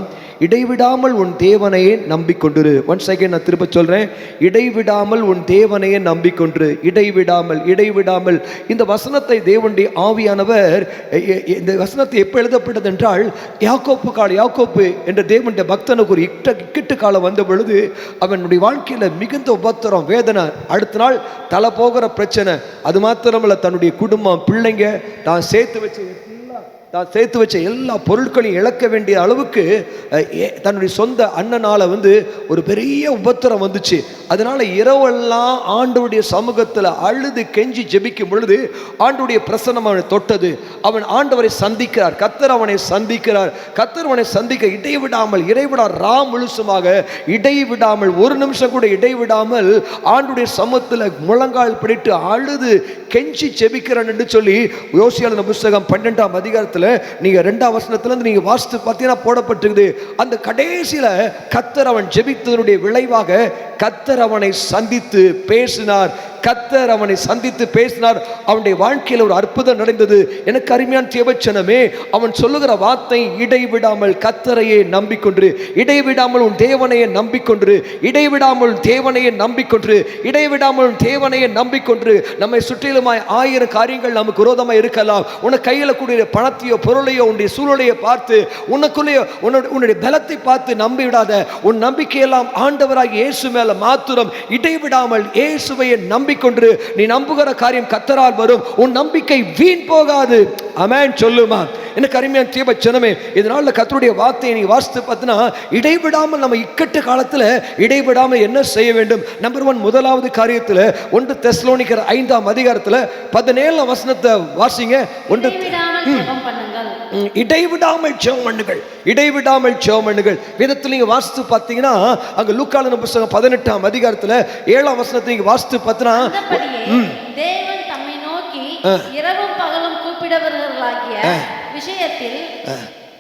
இடைவிடாமல் உன் தேவனையே நம்பிக்கொண்டிரு. ஒன்ஸ் அகைன் நான் திரும்ப சொல்கிறேன், இடைவிடாமல் உன் தேவனையே நம்பிக்கொண்டிரு. இடைவிடாமல் இடைவிடாமல். இந்த வசனத்தை தேவனுடைய ஆவியானவர், இந்த வசனத்தை எப்போ எழுதப்பட்டது என்றால், யாக்கோப்பு என்ற தேவனுடைய பக்தனுக்கு ஒரு இக்கட்டு காலம் வந்த பொழுது அவனுடைய வாழ்க்கையில் மிகுந்த உபத்திரம், வேதனை, அடுத்த நாள் தலை போகிற பிரச்சனை. அது மாத்திரமல்ல, தன்னுடைய குடும்பம், பிள்ளைங்க, தான் சேர்த்து வச்ச எல்லா பொருட்களையும் இழக்க வேண்டிய அளவுக்கு தன்னுடைய சொந்த அண்ணனால் ஒரு பெரிய உபத்திரம் வந்துச்சு. அதனால இரவெல்லாம் ஆண்டவருடைய சமூகத்தில் அழுது கெஞ்சி ஜெபிக்கும் பொழுது ஆண்டவருடைய பிரசன்னம் அவனை தொட்டது. அவன் ஆண்டவரை சந்திக்கிறார். கர்த்தர் அவனை சந்திக்கிறார். கர்த்தர் அவனை சந்திக்க இடைவிடாமல் முழுசுமாக இடைவிடாமல், ஒரு நிமிஷம் கூட இடைவிடாமல் ஆண்டவருடைய சமூகத்தில் முழங்கால் பிடித்து அழுது கெஞ்சி ஜெபிக்கிறான் என்று சொல்லி யோசியாவின் புத்தகம் 12ஆம் அதிகாரத்தில் நீங்க 2ஆம் வசனத்திலிருந்து நீங்க வாசித்து பார்த்தீங்கன்னா போடப்பட்டிருக்குது. அந்த கடைசியில கர்த்தர் அவன் ஜெபித்ததனுடைய விளைவாக கர்த்தர் அவனை சந்தித்து பேசினார். கர்த்தர் அவனை சந்தித்து பேசினார். அவனுடைய வாழ்க்கையில் ஒரு அற்புதம் நடந்தது. எனக்கு அருமையான தேவச்சனமே, அவன் சொல்லுகிற வார்த்தை, இடைவிடாமல் கர்த்தரையே நம்பிக்கொண்டு, இடைவிடாமல் உன் தேவனையே நம்பிக்கொண்டு, இடைவிடாமல் தேவனையே நம்பிக்கொண்டு, இடைவிடாமல் தேவனையே நம்பிக்கொண்டு. நம்மை சுற்றிலுமாய் 1000 காரியங்கள் நமக்கு விரோதமாக இருக்கலாம். உனக்கு கையில் கூடிய பணத்தையோ பொருளையோ உன்னுடைய சூழலையை பார்த்து, உனக்குள்ளேயோ உன்னுடைய பலத்தை பார்த்து நம்பிவிடாத. உன் நம்பிக்கையெல்லாம் ஆண்டவராகிய இயேசு மேல மாத்திரம். இடைவிடாமல் இயேசுவையே நம்பிக்கொண்டு நீ நம்புகிற காரியம் கர்த்தரால் வரும். உன் நம்பிக்கை வீண் போகாது. ஆமென். சொல்லுமா எனக்கு அருமையான தேவச்சனமே, இதனால கர்த்தருடைய வார்த்தையை நீ வாசித்து பார்த்தீங்கன்னா, இடைவிடாமல் நம்ம இக்கட்டு காலத்தில் இடைவிடாமல் என்ன செய்ய வேண்டும்? நம்பர் 1, முதலாவது காரியத்தில் 1 தெசலோனிக்கர் 5ஆம் அதிகாரத்தில் 17ஆம் வசனத்தை வாசிங்க. இடைவிடாமல் ஜெபம் பண்ணுங்கள். இடைவிடாமல் ஜெபம் பண்ணுங்கள். வேதத்தில் நீங்க வாசித்து பார்த்தீங்கன்னா, அங்க லூக்காவின் புத்தகம் 18ஆம் அதிகாரத்தில் 7ஆம் வசனத்தை நீங்க வாசித்து பார்த்தீங்கன்னா, தேவன் தம்மை நோக்கி இரவும் பகலும் கூப்பிடுகிறவர்களாகிய விஷயத்தில்,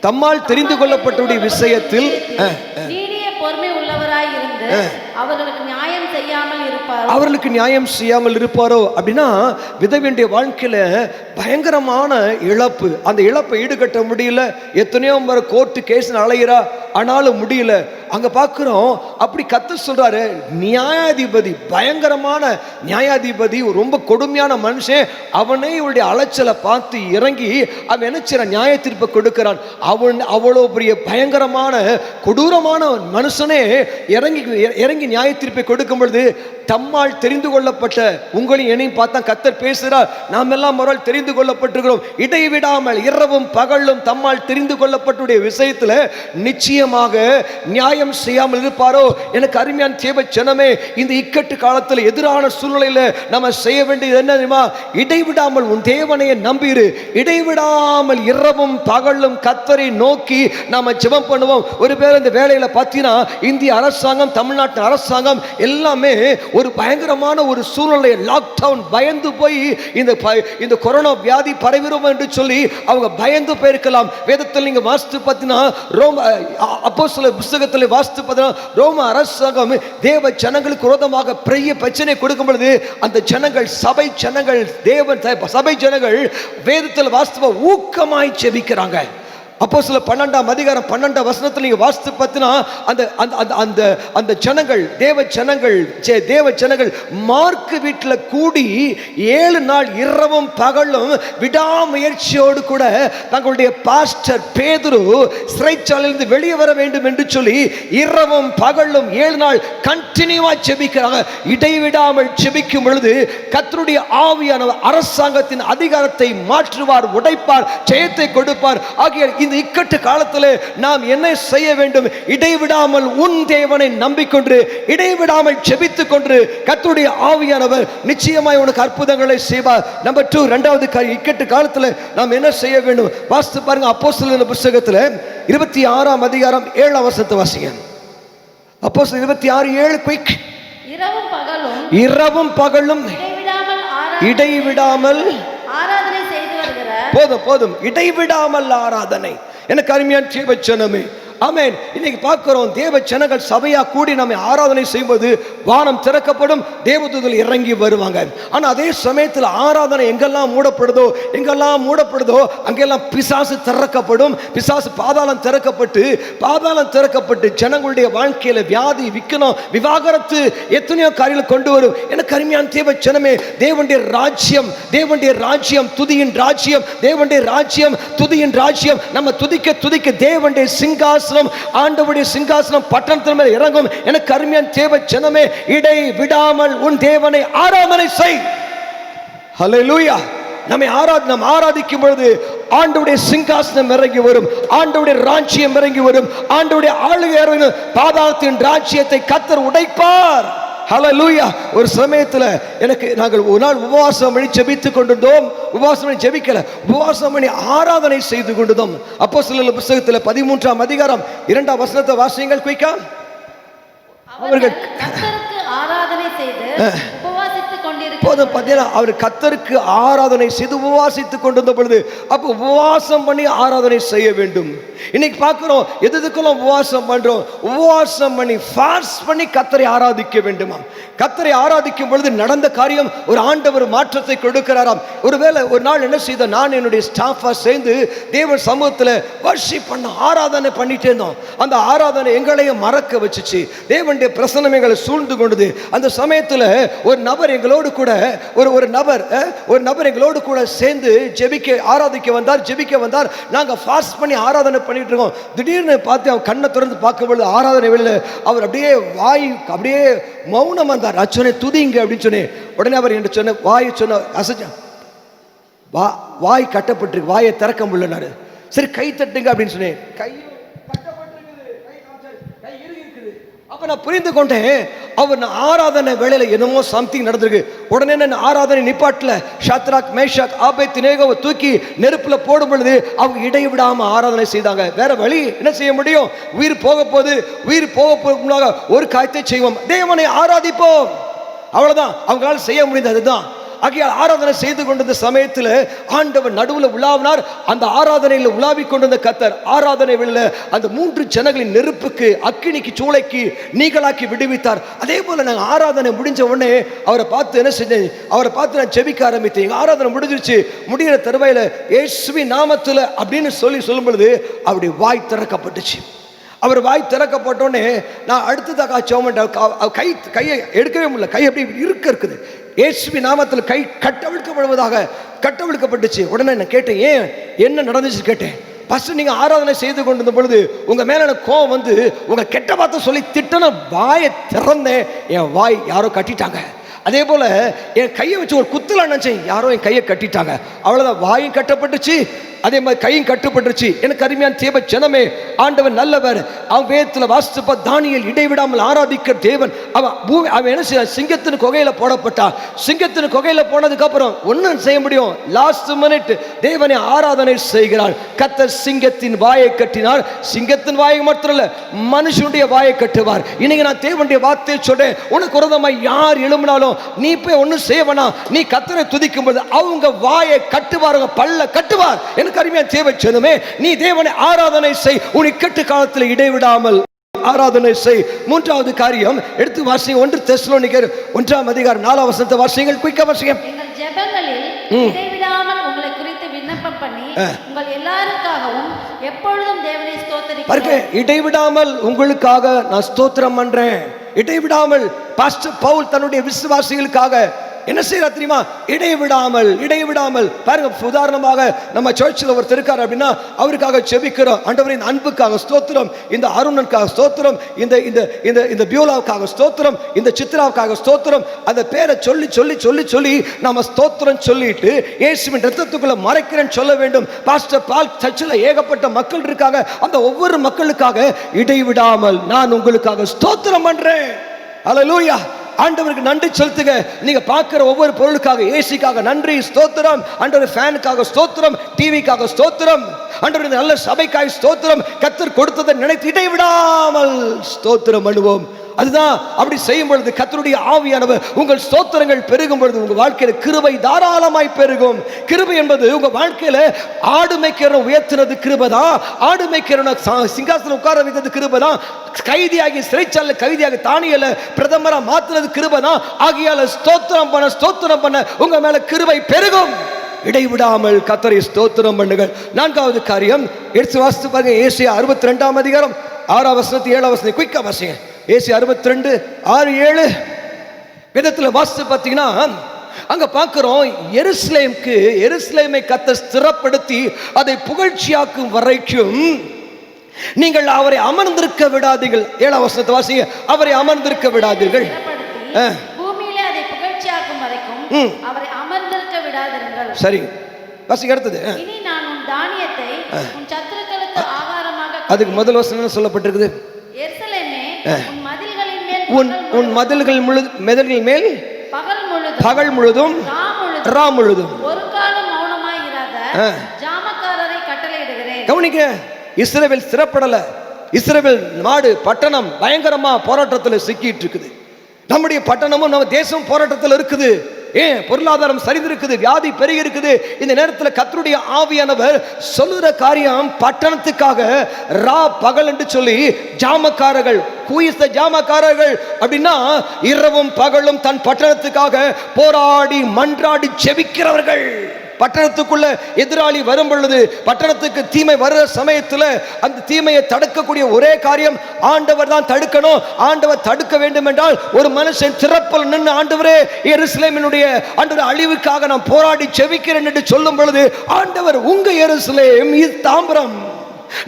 தம்மால் தெரிந்து கொள்ளப்பட்டவருடைய விஷயத்தில் நீடிய பொறுமை உள்ளவராய் இருந்து அவர்களுக்கு நியாயம் செய்யாமல் இருப்பாரோ. அப்படின்னா விதவையுடைய வாழ்க்கையில பயங்கரமான இழப்பு. அந்த இழப்பை ஈடுகட்ட முடியல. எத்தனையோ முறை கோர்ட்டு கேஸ் அலைகிறா, ஆனாலும் முடியல. அங்க பார்க்கிறோம், அப்படி கர்த்தர் சொல்றாரு, நியாயாதிபதி, பயங்கரமான நியாயாதிபதி, ரொம்ப கொடுமையான மனுஷன், அவனே இவருடைய அலைச்சலை பார்த்து இறங்கி அவன் என்ன செய்யறான்? நியாய தீர்ப்பை கொடுக்கிறான். அவ்வளோ பெரிய பயங்கரமான கொடூரமான மனுஷனே இறங்கி நியாய தீர்ப்பை கொடுக்கும் பொழுது, தம்மால் தெரிந்து கொள்ளப்பட்ட உங்களையும் என்னையும் பார்த்தா கர்த்தர் பேசுகிறார். நாம் எல்லாம் ஒரு தெரிந்து கொள்ளப்பட்டிருக்கிறோம். இடைவிடாமல் இரவும் பகலும் தம்மால் தெரிந்து கொள்ளப்பட்டுடைய விஷயத்துல நிச்சயமாக நியாயம் செய்யாமல் இருப்பாரோ. எனக்கு அருமையான தேவச்சனமே, இந்த இக்கட்டு காலத்தில் எதிரான சூழ்நிலையில நம்ம செய்ய வேண்டியது என்ன தெரியுமா? இடைவிடாமல் உன் தேவனையை நம்பிரு. இடைவிடாமல் இரவும் பகலும் கர்த்தரை நோக்கி நாம ஜெபம் பண்ணுவோம். ஒரு பேர் இந்த வேலையில பார்த்தீங்கன்னா, இந்திய அரசாங்கம், தமிழ்நாட்டு அரசாங்கம் எல்லாமே ஒரு பயங்கரமான ஒரு சூழ்நிலை, லாக்டவுன், பயந்து போய் இந்த கொரோனா வியாதி பரவிடும் என்று சொல்லி அவங்க பயந்து போயிருக்கலாம். வேதத்தில் நீங்க வாசித்து பார்த்தீங்கன்னா, ரோம அப்போஸ்தலர் புத்தகத்தில் வாசித்து பார்த்தீங்கன்னா, ரோம அரசாங்கம் தேவ ஜனங்களுக்கு விரோதமாக பெரிய பிரச்சனை கொடுக்கும் பொழுது அந்த ஜனங்கள், சபை ஜனங்கள், தேவன் சபை ஜனங்கள் வேதத்தில் வாசித்து ஊக்கமாய் ஜெபிக்கிறாங்க. அப்போஸ்தலர் 12ஆம் அதிகாரம் 12ஆம் வசனத்துல நீங்க வாசித்து பார்த்தினா அந்த அந்த அந்த அந்த ஜனங்கள் தேவ ஜனங்கள் மார்க்கு வீட்டில் கூடி 7 நாள் இரவும் பகலும் விடாமுயற்சியோடு கூட தங்களுடைய பாஸ்டர் பேதுரு சிறைச்சாலையிலிருந்து வெளியே வர வேண்டும் என்று சொல்லி இரவும் பகலும் 7 நாள் கண்டினியூவா ஜெபிக்கிறாங்க. இடைவிடாமல் ஜெபிக்கும் பொழுது கர்த்தருடைய ஆவியானவர் அரசாங்கத்தின் அதிகாரத்தை மாற்றுவார், உடைப்பார், ஜெயத்தை கொடுப்பார். ஆகிய இந்த இக்கட்டு காலத்தில் நாம் என்ன செய்ய வேண்டும்? இடைவிடாமல் உன் தேவனை நம்பிக்கொண்டு இடைவிடாமல் ஜெபித்துக் கொண்டு கர்த்தருடைய ஆவியானவர் நிச்சயமாய் உனக்கு அற்புதங்களை செய்வார். நம்பர் 2, இரண்டாவது இக்கட்டு காலத்தில் நாம் என்ன செய்ய வேண்டும்? வாசித்து பாருங்க. அப்போஸ்தலர் புத்தகத்தில் 26ஆம் அதிகாரம் 7ஆம் வசனத்தை வாசிங்க. அப்போஸ்தலர் 26:7 குயிக். இரவும் பகலும் இடைவிடாமல் ஆராதனை செய்து வருகிறார். போதும் இடைவிடாமல் ஆராதனை. எனக்கு அருமையான ஜீவச்சனமே, ஆமென். இன்னைக்கு பார்க்கிறோம் தேவ ஜனங்கள் சபையா கூடி நம்ம ஆராதனை செய்வது வானம் திறக்கப்படும், தேவதூதர்கள் இறங்கி வருவாங்க. ஆனா அதே சமயத்தில் ஆராதனை எங்கெல்லாம் மூடப்படுதோ அங்கெல்லாம் பிசாசு திறக்கப்படும். பிசாசு பாதாளம் திறக்கப்பட்டு ஜனங்களுடைய வாழ்க்கையில வியாதி, விக்கனம், விவாகரத்து, எத்தனையோ காரியங்களை கொண்டு வரும். எனக்கு அருமையான தேவ ஜனமே, தேவனுடைய ராஜ்யம் துதியின் ராஜ்யம், தேவனுடைய ராஜ்யம் துதியின் ராஜ்யம். நம்ம துதிக்க தேவனுடைய சிங்காசனம், ஆண்டவருடைய சிங்காசனம் பட்டணத்தின் மேல் இறங்கும். எனக்கு அருமையான தேவ ஜனமே, இடை விடாமல் உன் தேவனை ஆராதனை செய். ஹல்லேலூயா. நம்மை ஆராதிக்கும் பொழுது ஆண்டவருடைய சிங்காசனம் இறங்கி வரும், ஆண்டவருடைய ராஜ்யம் இறங்கி வரும், ஆண்டவருடைய ஆளுகை இறங்கும். பாதாளத்தின் ராஜ்யத்தை கர்த்தர் உடைப்பார். ஹல்லேலூயா. ஒரு சமயத்தில் நாங்கள் ஒரு நாள் உபவாசம் பண்ணி ஜெபித்துக் கொண்டிருந்தோம். உபவாசம் பண்ணி ஜெபிக்கல, உபவாசம் பண்ணி ஆராதனை செய்து கொண்டிருந்தோம். அப்போஸ்தலர் புத்தகத்தில் 13ஆம் அதிகாரம் 2ஆம் வசனத்தை வாசியுங்கள் குயிக்கா. அவர்கள் கர்த்தருக்கு ஆராதனை செய்து உபவாசித்துக் கொண்டிருக்கிறார்கள். போதும் பார்த்தீங்கன்னா, அவர் கர்த்தருக்கு ஆராதனை செய்து உபவாசித்துக் கொண்டிருந்த பொழுது அப்போ உபவாசம் பண்ணி ஆராதனை செய்ய வேண்டும். இன்னைக்கு பார்க்கிறோம் எதுக்கெல்லாம் உபவாசம் பண்றோம்? உபவாசம் பண்ணி ஃபாஸ்ட் பண்ணி கர்த்தரை ஆராதிக்க வேண்டுமாம். கர்த்தரை ஆராதிக்கும் பொழுது நடந்த காரியம், ஒரு ஆண்டவர் மாற்றத்தை கொடுக்கிறாராம். ஒருவேளை ஒரு நாள் என்ன செய்த, நான் என்னுடைய ஸ்டாஃபா சேர்ந்து தேவன் சமூகத்தில் வர்ஷிப் பண்ண ஆராதனை பண்ணிட்டே இருந்தோம். அந்த ஆராதனை எங்களையும் மறக்க வச்சுச்சு. தேவனுடைய பிரசன்னம் எங்களை சூழ்ந்து கொண்டது. அந்த சமயத்தில் ஒரு நபர் எங்களோடு கூட ஒரு நபர் எங்களோடு கூட சேர்ந்து ஜெபிக்க வந்தார். நாங்கள் ஃபாஸ்ட் பண்ணி ஆராதனை பண்ணிட்டு இருக்கோம். திடீர்னு பார்த்து அவன் கண்ணை திறந்து பார்க்கும்பொழுது ஆராதனை வெளியில் அவர் அப்படியே மௌனம் வந்தார். அச்சோனே துதிங்க அப்படின்னு சொன்னேன். உடனே அவர் என்று சொன்ன அசைச்சா, வாய் கட்டப்பட்டிருக்கு, வாயை திறக்க முடியலனாரு. சரி கை தட்டுங்க அப்படின்னு சொன்னேன். அப்ப நான் புரிந்து கொண்டேன், அவர் ஆராதனை வேளையில என்னமோ சம்திங் நடந்திருக்கு. உடனே நான் ஆராதனை நிப்பாட்டல, ஷத்ராக், மேஷாக், ஆபேத்நேகோவை தூக்கி நெருப்புல போடும் பொழுது அவங்க இடைவிடாம ஆராதனை செய்தாங்க. வேற வழி என்ன செய்ய முடியும்? உயிர் போக போக ஒரு காரியத்தை செய்வோம், தேவனை ஆராதிப்போம், அவ்வளவுதான் அவங்களால செய்ய முடிந்தது. அதுதான் ஆகியால் ஆராதனை செய்து கொண்டிருந்த சமயத்தில் ஆண்டவர் நடுவில் உலாவினார். அந்த ஆராதனையில் உலாவிக் கொண்டிருந்த கர்த்தர் ஆராதனை வெளில அந்த 3 ஜனங்களின் நெருப்புக்கு, அக்கினிக்கு, சூளைக்கு நீங்களாக்கி விடுவித்தார். அதே போல நாங்கள் ஆராதனை முடிஞ்ச உடனே அவரை பார்த்து என்ன செஞ்சேன்? அவரை பார்த்து நான் ஜெபிக்க ஆரம்பித்தேன். எங்கள் ஆராதனை முடிஞ்சிருச்சு. முடிகிற தருவாயில் இயேசுவின் நாமத்தில் அப்படின்னு சொல்லும் பொழுது அவருடைய வாய் திறக்கப்பட்டுச்சு. அவர் வாய் திறக்கப்பட்டோடனே நான் அடுத்ததாக கையை எடுக்கவே முடியல. கை அப்படி இருக்குது. இயேசுவின் நாமத்தில் கை கட்டவிழ்க்கப்பட்டுச்சு. உடனே நான் கேட்டேன், ஏன் என்ன நடந்துச்சு கேட்டேன். ஃபர்ஸ்ட் நீங்க ஆராதனை செய்து கொண்டிருந்த பொழுது உங்க மேல எனக்கு கோவம் வந்து உங்க கெட்ட வார்த்தை சொல்லி திட்டன வாயை திறந்தேன். என் வாய் யாரோ கட்டிட்டாங்க. அதே போல என் கையை வச்சு ஒரு குத்தல நினைச்சேன், யாரோ என் கையை கட்டிட்டாங்க. அவ்வளவுதான், வாயும் கட்டப்பட்டுச்சு, அதே மாதிரி கையும் கட்டுப்பட்டுருச்சு. எனக்கு அருமையான தேவ ஜனமே, ஆண்டவன் நல்லவர். அவன் வேதத்தில் வாசிச்சப்ப தானியேல் இடைவிடாமல் ஆராதிக்கிற தேவன். அவன் என்ன செய்ய, சிங்கத்தின் குகையில போடப்பட்டான். சிங்கத்தின் குகையில போனதுக்கு அப்புறம் ஒன்னும் செய்ய முடியும், லாஸ்ட் மினிட் தேவனை ஆராதனை செய்கிறார். கர்த்தர் சிங்கத்தின் வாயை கட்டினார். சிங்கத்தின் வாயை மட்டும் இல்ல, மனுஷனுடைய வாயை கட்டுவார். இன்னைக்கு நான் தேவனுடைய வார்த்தையை சொல்றேன், உனக்கு விரோதமாய் யார் எழும்பினாலும் நீ போய் ஒன்னும் செய்ய வேணாம். நீ கர்த்தரை துதிக்கும் போது அவங்க வாயை கட்டுவார், பல்ல கட்டுவார். எனக்கு அருமையான தேவ ஜனமே, நீ தேவனை ஆராதனை செய், உன் இக்கட்டு காலத்தில் இடைவிடாமல் ஆராதனை செய். 3வது காரியம் எடுத்து வாசிங்க. 1 தெசலோனிக்கர் 1ஆம் அதிகாரம் 4ஆம் வசனத்தை வாசிங்கள். குயிக்கா வாசிங்க. எங்கள் ஜெபங்களில் இடைவிடாமல் உங்களை குறித்து விண்ணப்பம் பண்ணி உங்கள் எல்லாருக்காகவும் எப்பொழுதும் தேவனை பாருங்க, ஸ்தோத்திரிக்கிறேன். இடைவிடாமல் உங்களுக்காக நான் ஸ்தோத்திரம் பண்றேன். இடைவிடாமல் பாஸ்டர் பவுல் தன்னுடைய விசுவாசிகளுக்காக என்ன செய்யறா தெரியுமா? இடைவிடாமல் பாருங்க. உதாரணமாக நம்ம சர்ச்சில் ஒருத்தர் இருக்காரு அப்படின்னா அவருக்காக செபிக்கிறோம். ஆண்டவரின் அன்புக்காக ஸ்தோத்திரம், இந்த அருணனுக்காக ஸ்தோத்திரம், இந்த இந்த இந்த இந்த பியூலாவுக்காக ஸ்தோத்திரம், இந்த சித்ராவுக்காக ஸ்தோத்திரம். அந்த பேரை சொல்லி சொல்லி சொல்லி சொல்லி நம்ம ஸ்தோத்திரம் சொல்லிட்டு இயேசுவின் இரத்தத்துக்குள்ள மறைக்கிறேன்னு சொல்ல வேண்டும். பாஸ்டர் பால் சர்ச்சில் ஏகப்பட்ட மக்கள் இருக்காங்க. அந்த ஒவ்வொரு மக்களுக்காக இடைவிடாமல் நான் உங்களுக்காக ஸ்தோத்திரம் பண்றேன். அல்லேலூயா. ஆண்டவருக்கு நன்றி செலுத்துங்க. நீங்க பார்க்கிற ஒவ்வொரு பொருளுக்காக, ஏசிக்காக நன்றி ஸ்தோத்திரம், ஆண்டவர் ஃபேனுக்காக ஸ்தோத்திரம், டிவிக்காக ஸ்தோத்திரம், ஆண்டவர் நல்ல சபைக்காக ஸ்தோத்திரம். கர்த்தர் கொடுத்ததை நினைத்து இடைவிடாமல் ஸ்தோத்திரம் பண்ணுவோம். அதுதான் அப்படி செய்யும் பொழுது கர்த்தருடைய ஆவியானவர் உங்கள் ஸ்தோத்திரங்கள் பெருகும் பொழுது உங்க வாழ்க்கையில கிருபை தாராளமாய் பெருகும். கிருபை என்பது உங்க வாழ்க்கையில ஆடு மேய்க்கிறவனை உயர்த்தினது கிருபை தான். ஆடு மேய்க்கிறவனை சிங்காசனம் உட்கார வைத்தது கிருபை தான். கைதியாகி சிறைச்சாலையில் கைதியாகி தானியேலை பிரதமரா மாத்தினது கிருபை தான். ஆகியால ஸ்தோத்திரம் பண்ண உங்க மேல கிருபை பெருகும். இடைவிடாமல் கர்த்தரை ஸ்தோத்திரம் பண்ணுங்கள். நான்காவது காரியம் எடுத்து வாசித்து பாருங்க. ஏசாயா 62 அதிகாரம் 6 வசனத்து 7 வசனம் குயிக்கா வாசிங்க. ஏசாயா 62 6 7 வேதத்தில் வாசித்து பார்த்தீங்கன்னா அங்க பார்க்கிறோம், எருசலேமை கர்த்தர் ஸ்திரப்படுத்தி அதை புகழ்ச்சியாக்கும் வரைக்கும் நீங்கள் அவரை அமர்ந்திருக்க விடாதீர்கள். 7 வசனத்தை வாசிங்க. அவரை அமர்ந்திருக்க விடாதீர்கள். பூமியிலே அதை புகழ்ச்சியாக்கும் வரைக்கும் அவரை அமர்ந்திருக்க விடாதீர்கள். சரி, வாசிங்க அடுத்தது. இனி நான் உன் தானியத்தை உன் சத்துருக்களுக்கு ஆகாரமாக, அதுக்கு முதல் வசனம் என்ன சொல்லப்பட்டிருக்குது? எருசலேமே உன் மதில்களின் மேல் உன் மதில்கள் மேல் பகல் முழுதும் ரா முழுதும் ஒரு காலம் மௌனமாய் இராத ஜாமக்காரரை கட்டளையிடுகிறேன். கவனிக்க, இஸ்ரவேல் ஸ்திரப்படல. இஸ்ரவேல் நாடு பட்டணம் பயங்கரமா போராட்டத்தில் சிக்கிட்டு இருக்குது. நம்முடைய பட்டணமும் நம்ம தேசம் போராட்டத்தில் இருக்குது. ஏன்? பொருளாதாரம் சரிந்திருக்குது, வியாதி பெருகி இருக்குது. இந்த நேரத்தில் கர்த்தருடைய ஆவியானவர் சொல்லுற காரியம் பட்டணத்துக்காக ரா பகல் என்று சொல்லி ஜாமக்காரர்கள், ஜாமக்காரர்கள் அப்படின்னா இரவும் பகலும் தன் பட்டணத்துக்காக போராடி மன்றாடி செபிக்கிறவர்கள். பட்டணத்துக்குள்ள எதிராளி வரும் பொழுது, பட்டணத்துக்கு தீமை வருகிற சமயத்தில் அந்த தீமையை தடுக்கக்கூடிய ஒரே காரியம் ஆண்டவர் தான் தடுக்கணும். ஆண்டவர் தடுக்க வேண்டும் என்றால் ஒரு மனுஷன் திறப்பல் நின்று ஆண்டவரே எருசலேமினுடைய ஆண்டவர் அழிவுக்காக நான் போராடி செபிக்கிறேன் என்று சொல்லும் பொழுது ஆண்டவர் உங்க எருசலேம் இது தாம்பரம்,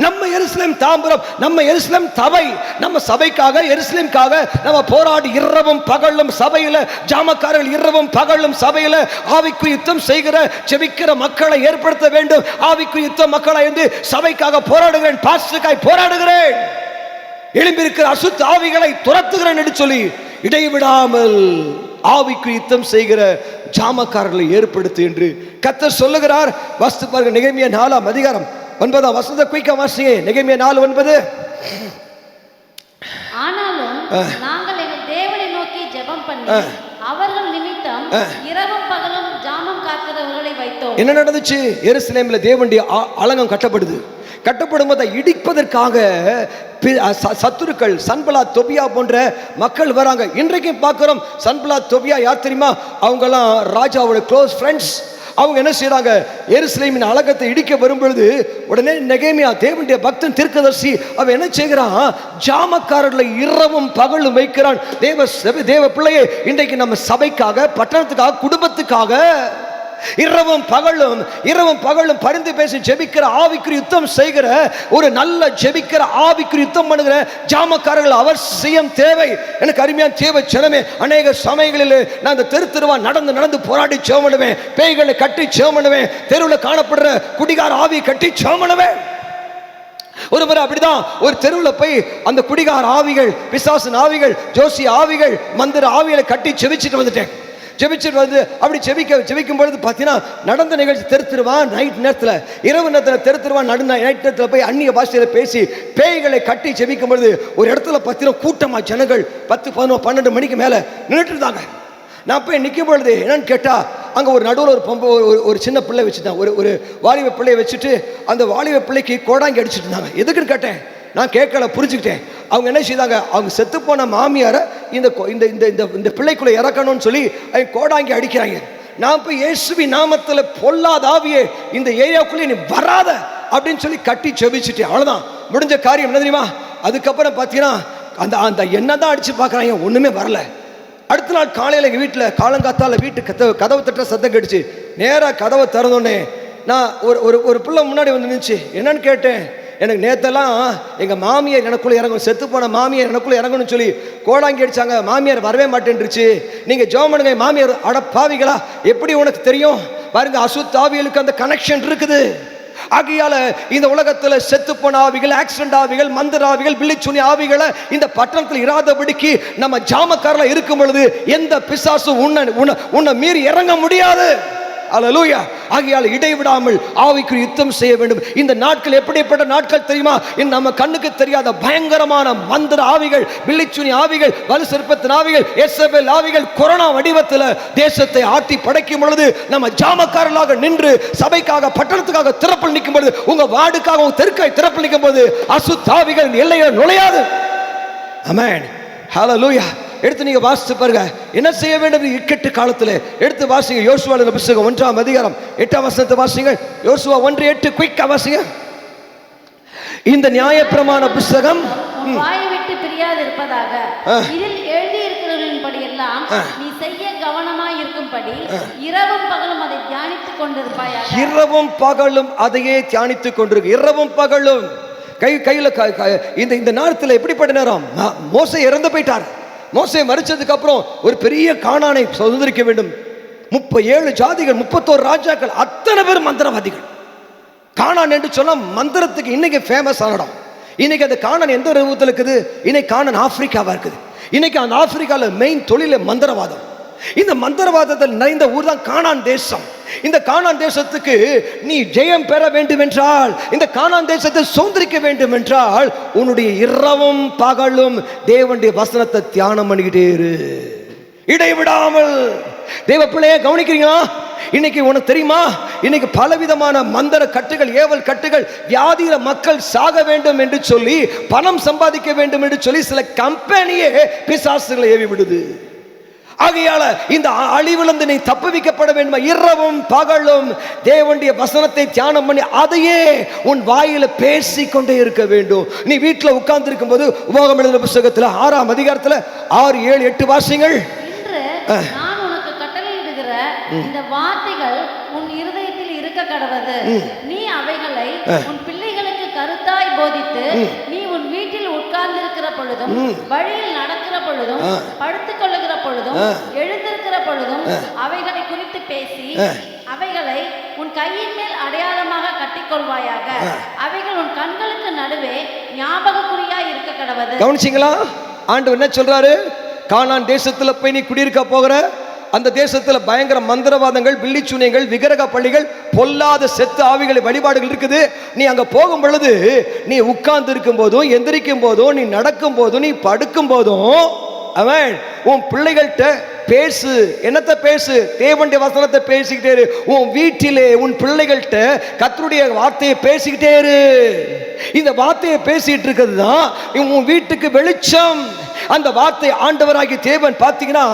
நம்ம எருசலேம் தாம்பரம், நம்ம எருசலேம் சபை, நம்ம சபைக்காக எருசலேம்காக நம்ம போராடி இரவும் பகலும் சபையில ஜாமக்காரர்கள் இரவும் பகலும் சபையில ஆவிக்கு யுத்தம் செய்கிற செபிக்கிற மக்களை ஏற்படுத்த வேண்டும். ஆவிக்கு யுத்தம் மக்களை வந்து சபைக்காக போராடுகிறேன், பாஸ்டருக்காய் போராடுகிறேன், எழும்பியிருக்கிற அசுத்த ஆவிகளை துரத்துகிறேன் என்று சொல்லி இடைவிடாமல் ஆவிக்கு யுத்தம் செய்கிற ஜாமக்காரர்களை ஏற்படுத்து என்று கர்த்தர் சொல்லுகிறார். வாசித்து பாருங்க. நெகேமியா 4 அதிகாரம் 9 வசனத்தை குயிக்கா வாசிங்க. நெகேமியா 4:9. ஆனாலும் நாங்கள் எங்கள் தேவனை நோக்கி ஜெபம் பண்ணி அவர்கள் நிமித்தம் இரவும் பகலும் ஜாமம் காக்கிறவர்களை வைத்தோம். என்ன நடந்துச்சு? எருசலேமில் தேவனுடைய அலங்கம் கட்டப்படும் போது இடிப்பதற்காக சத்துருக்கள் சன்பலாத் தொபியா போன்ற மக்கள் வராங்க. இன்றைக்கும் பார்க்கிறோம். சன்பலாத் தொபியா யார் தெரியுமா? அவங்கெல்லாம் ராஜாவோட க்ளோஸ் ஃப்ரெண்ட்ஸ். அவங்க என்ன செய்யறாங்க? எருசலேமின் அலங்கத்தை இடிக்க வரும்பொழுது உடனே நெகேமியா தேவனுடைய பக்தன் தீர்க்கதரிசி அவன் என்ன செய்கிறான்? ஜாமக்காரர்களை இரவும் பகலும் வைக்கிறான். தேவ பிள்ளையே, இன்றைக்கு நம்ம சபைக்காக, பட்டணத்துக்காக, குடும்பத்துக்காக இரவும் பகலும் பரிந்து பேசி ஜெபிக்கிற ஆவிக்குரிய யுத்தம் செய்கிற ஒரு நல்ல ஜெபிக்கிற ஆவிக்குரிய யுத்தம் பண்ணுகிற ஜாமக்காரர்கள் அவசியம் தேவை. எனக்கு அருமையான தேவை ஜனமே. அநேக சமயங்களில் நான் இந்த தெருவா நடந்து போராடி ஜெபம் பண்ணுவேன், பேய்களை கட்டி ஜெபம் பண்ணுவேன், தெருவில் காணப்படுற குடிகார ஆவியை கட்டி ஜெபம் பண்ணுவேன். ஒரு முறை அப்படிதான் ஒரு தெருவில் போய் அந்த குடிகார ஆவிகள், பிசாசு ஆவிகள், ஜோசி ஆவிகள், மந்திர ஆவிகளை கட்டி ஜெபிச்சுட்டு வந்துட்டேன். ஜெபிச்சுட்டு வந்து அப்படி ஜெபிக்கும் பொழுது பார்த்தீங்கன்னா நடந்த நிகழ்ச்சி தெருத்துருவான். நைட் நேரத்தில், இரவு நேரத்தில் தெருத்துருவான். நைட் நேரத்தில் போய் அந்நிய பாஷையில் பேசி பேய்களை கட்டி ஜெபிக்கும் பொழுது ஒரு இடத்துல பார்த்தீங்கன்னா கூட்டமாக ஜனங்கள் 10, 11, 12 மணிக்கு மேலே நின்றுட்டு இருந்தாங்க. நான் போய் நிற்கும் பொழுது என்னன்னு கேட்டால் அங்கே ஒரு நடுவில் ஒரு சின்ன பிள்ளை வச்சுட்டான். ஒரு வாலிப பிள்ளையை வச்சுட்டு அந்த வாலிப பிள்ளைக்கு கோடாங்கி அடிச்சுட்டு இருந்தாங்க. எதுக்குன்னு கேட்டேன். நான் கேட்கல, புரிஞ்சுக்கிட்டேன். அவங்க என்ன செய்தாங்க? அவங்க செத்து போன மாமியாரை இந்த பிள்ளைக்குள்ள இறக்கணும்னு சொல்லி கோடாங்கி அடிக்கிறாங்க. நான் போய் இயேசுவின் நாமத்துல பொல்லாத ஆவியே இந்த ஏரியாவுக்குள்ளே நீ வராத அப்படின்னு சொல்லி கட்டி செபிச்சுட்டேன். அவ்வளவுதான், முடிஞ்ச காரியம். என்ன தெரியுமா, அதுக்கப்புறம் பார்த்தீங்கன்னா அந்த அந்த எண்ணெய் தான் அடிச்சு பார்க்குறாங்க, ஒன்றுமே வரல. அடுத்த நாள் காலையில் எங்கள் வீட்டில் காலங்காத்தால வீட்டு கதவு தட்டுற சத்தம் கடிச்சு. நேராக கதவை திறந்தோடனே நான் ஒரு பிள்ளை முன்னாடி வந்து நின்றுச்சு. என்னன்னு கேட்டேன். எனக்கு நேற்றெல்லாம் எங்கள் மாமியார் எனக்குள்ளே இறங்கணும், செத்து போன மாமியார் எனக்குள்ளே இறங்கணும்னு சொல்லி கோடாங்கி அடிச்சாங்க. மாமியார் வரவே மாட்டேன்ருச்சு. நீங்கள் ஜெபம் பண்ணுங்க. மாமியார் அட பாவிகளா, எப்படி உனக்கு தெரியும்? பாருங்க, அசுத்த ஆவிகளுக்கு அந்த கனெக்ஷன் இருக்குது. ஆகையால இந்த உலகத்துல செத்து போன ஆவிகள், ஆக்சிடென்ட் ஆவிகள், மந்திர ஆவிகள், பில்லிச்சுனி ஆவிகளை இந்த பட்டணத்தில் இராதபடிக்கு நம்ம ஜாமக்காரல இருக்கும் பொழுது எந்த பிசாசும் உன்னை மீறி இறங்க முடியாது. அல்லேலூயா. ஆகையால் இடைவிடாமல் ஆவிக்குரிய யுத்தம் செய்ய வேண்டும். இந்த நாட்கள் எப்படிப்பட்ட நாட்கள் தெரியுமா? நம்ம கண்ணுக்கு தெரியாத பயங்கரமான மந்திர ஆவிகள், பில்லிச்சுனி ஆவிகள், வலு சிற்பத்தின் ஆவிகள், எசபேல் ஆவிகள் கொரோனா வடிவத்தில் தேசத்தை ஆட்டி படைக்கும் பொழுது நம்ம ஜாமக்காரர்களாக நின்று சபைக்காக, பட்டணத்துக்காக திறப்பில் நிற்கும் பொழுது, உங்க வார்டுக்காக, உங்க தெருக்காய் திறப்பில் நிற்கும் போது அசுத்த ஆவிகள் எல்லையை நுழையாது. ஆமென். ஹல்லேலூயா. எடுத்து நீங்க வாசித்து பாருங்க என்ன செய்ய வேண்டும். இக்கட்டு காலத்தில் எடுத்து வாசிங்க. யோசுவாவின் புத்தகம் 1ஆம் அதிகாரம் 8ஆம் வசனத்தை வாசிங்க. யோசுவா 1:8 குயிக்கா வாசிங்க. இந்த நியாயப்பிரமாண புத்தகம் வாயை விட்டு பிரியாது இருப்பதாக, இதில் எழுதி இருக்கிறபடி எல்லாம் நீ செய்ய கவனமாய் இருக்கும்படி இரவும் பகலும் அதை தியானித்துக் கொண்டிருப்பாயாக. இரவும் பகலும் அதையே தியானித்துக் கொண்டிருக்கு. இரவும் பகலும் கையில இந்த நேரத்தில் எப்படிப்பட்ட நேரம்? மோசே இறந்து போயிட்டார். மோசே மரிச்சதுக்கு அப்புறம் ஒரு பெரிய கானானை சுதந்திரிக்க வேண்டும். 37 ஜாதிகள், 31 ராஜாக்கள், அத்தனை பேர் மந்திரவாதிகள். கானான் என்று சொன்னா மந்திரத்துக்கு இன்னைக்கு ஃபேமஸ் ஆன இடம். இன்னைக்கு அந்த கானான் எந்த ரூபத்தில் இருக்குது? இன்னைக்கு கானான் ஆப்பிரிக்காவா இருக்குது. இன்னைக்கு அந்த ஆப்பிரிக்காவில் மெயின் தொழில மந்திரவாதம். இந்த மந்திரவாதத்தில் நிறைந்த ஊர் தான் கானான் தேசம். இந்த கானான் தேசத்துக்கு நீ ஜெயம் பெற வேண்டும் என்றால், இந்த கானான் தேசத்தை சுதந்திரிக்க வேண்டும் என்றால், உன்னுடைய இரவும் பகலும் தேவனுடைய வசனத்தை தியானம் பண்ணிக்கிட்டே இரு, இடைவிடாமல். தேவ பிள்ளையே கவனிக்கிறீங்களா? இன்னைக்கு உனக்கு தெரியுமா, இன்னைக்கு பலவிதமான மந்திர கட்டுகள், ஏவல் கட்டுகள், வியாதியில மக்கள் சாக வேண்டும் என்று சொல்லி, பணம் சம்பாதிக்க வேண்டும் என்று சொல்லி சில கம்பெனியே பிசாசுகளை ஏவி விடுது. ஆகையால இந்த அழிவிலிருந்து நீ தப்புவிக்கப்பட வேண்டுமா? இரவும் பகலும் தேவனுடைய வசனத்தை தியானம் பண்ணி அதையே உன் வாயில பேசிக்கொண்டே இருக்க வேண்டும். நீ வீட்டில் உட்கார்ந்து இருக்கும் போது உபாகமம் எழுதின புத்தகத்தில் 6ஆம் அதிகாரத்தில் 6, 7, 8 வாசிங்கள். இன்று நான் உனக்கு கட்டளையிடுகிற இந்த வார்த்தைகள் உன் இருதயத்தில் இருக்க கடவது. நீ அவைகளை உன் பிள்ளைகளுக்கு கருத்தாய் போதித்து, நீ உன் வீட்டில் உட்கார்ந்து இருக்கிற பொழுதும், வழியில் நடக்கிற பொழுதும், படுத்துக் கொள்ளுகிற பொழுதும், எழுந்திருக்கிற பொழுதும் அவைகளை குறித்து பேசி, அவைகளை உன் கையின் மேல் அடையாளமாக கட்டிக்கொள்வாயாக. அவைகள் உன் கண்களுக்கு நடுவே ஞாபகக்குறியாய் இருக்க கடவது. கவனிச்சீங்களா? ஆண்டவர் என்ன சொல்றாரு? கானான் தேசத்துல போய் நீ குடியிருக்க போகிற அந்த தேசத்துல பயங்கர மந்திரவாதங்கள், பில்லிச்சுனியங்கள், விக்கிரக பள்ளிகள், பொல்லாத செத்து ஆவிகளை வழிபாடுகள் இருக்குது. நீ அங்க போகும் பொழுது, நீ உட்கார்ந்து இருக்கும் போதும், எந்திரிக்கும் போதும், நீ நடக்கும் போதும், நீ படுக்கும் போதும், அவன் உன் பிள்ளைகள்கிட்ட பேசு. என்னத்தை பேசு? தேவனுடைய வசனத்தை பேசிக்கிட்டே இரு. உன் வீட்டிலே உன் பிள்ளைகள்கிட்ட கர்த்தருடைய வார்த்தையை பேசிக்கிட்டே இரு. இந்த வார்த்தையை பேசிட்டு இருக்கிறது தான் உன் வீட்டுக்கு வெளிச்சம். அந்த வார்த்தை ஆண்டவராகிய தேவன் பார்த்தீங்கன்னா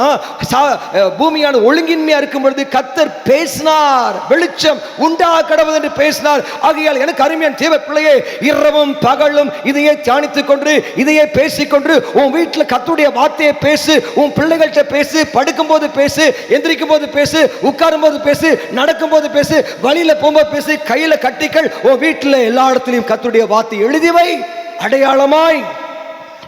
பூமியான ஒழுங்கின்மையா இருக்கும் பொழுது கர்த்தர் பேசினார், வெளிச்சம் உண்டா கடவுள் என்று பேசினார். ஆகையால் எனக்கு அருமையான தேவ பிள்ளையே, இரவும் பகலும் இதையே தியானித்துக் கொண்டு, இதையே பேசிக்கொண்டு உன் வீட்டில் கர்த்தருடைய வார்த்தையை பேசு. உன் பிள்ளைகள்கிட்ட பேசு, படுக்கும் போது பேசு, எந்திரிக்கும் போது பேசு, உட்காரும் போது பேசு, நடக்கும் போது பேசு, வழியில போகும்போது பேசு, கையில கட்டிகள். உன் வீட்டில் எல்லா இடத்திலையும் கர்த்தருடைய வார்த்தை எழுதி வை, அடையாளமாய்.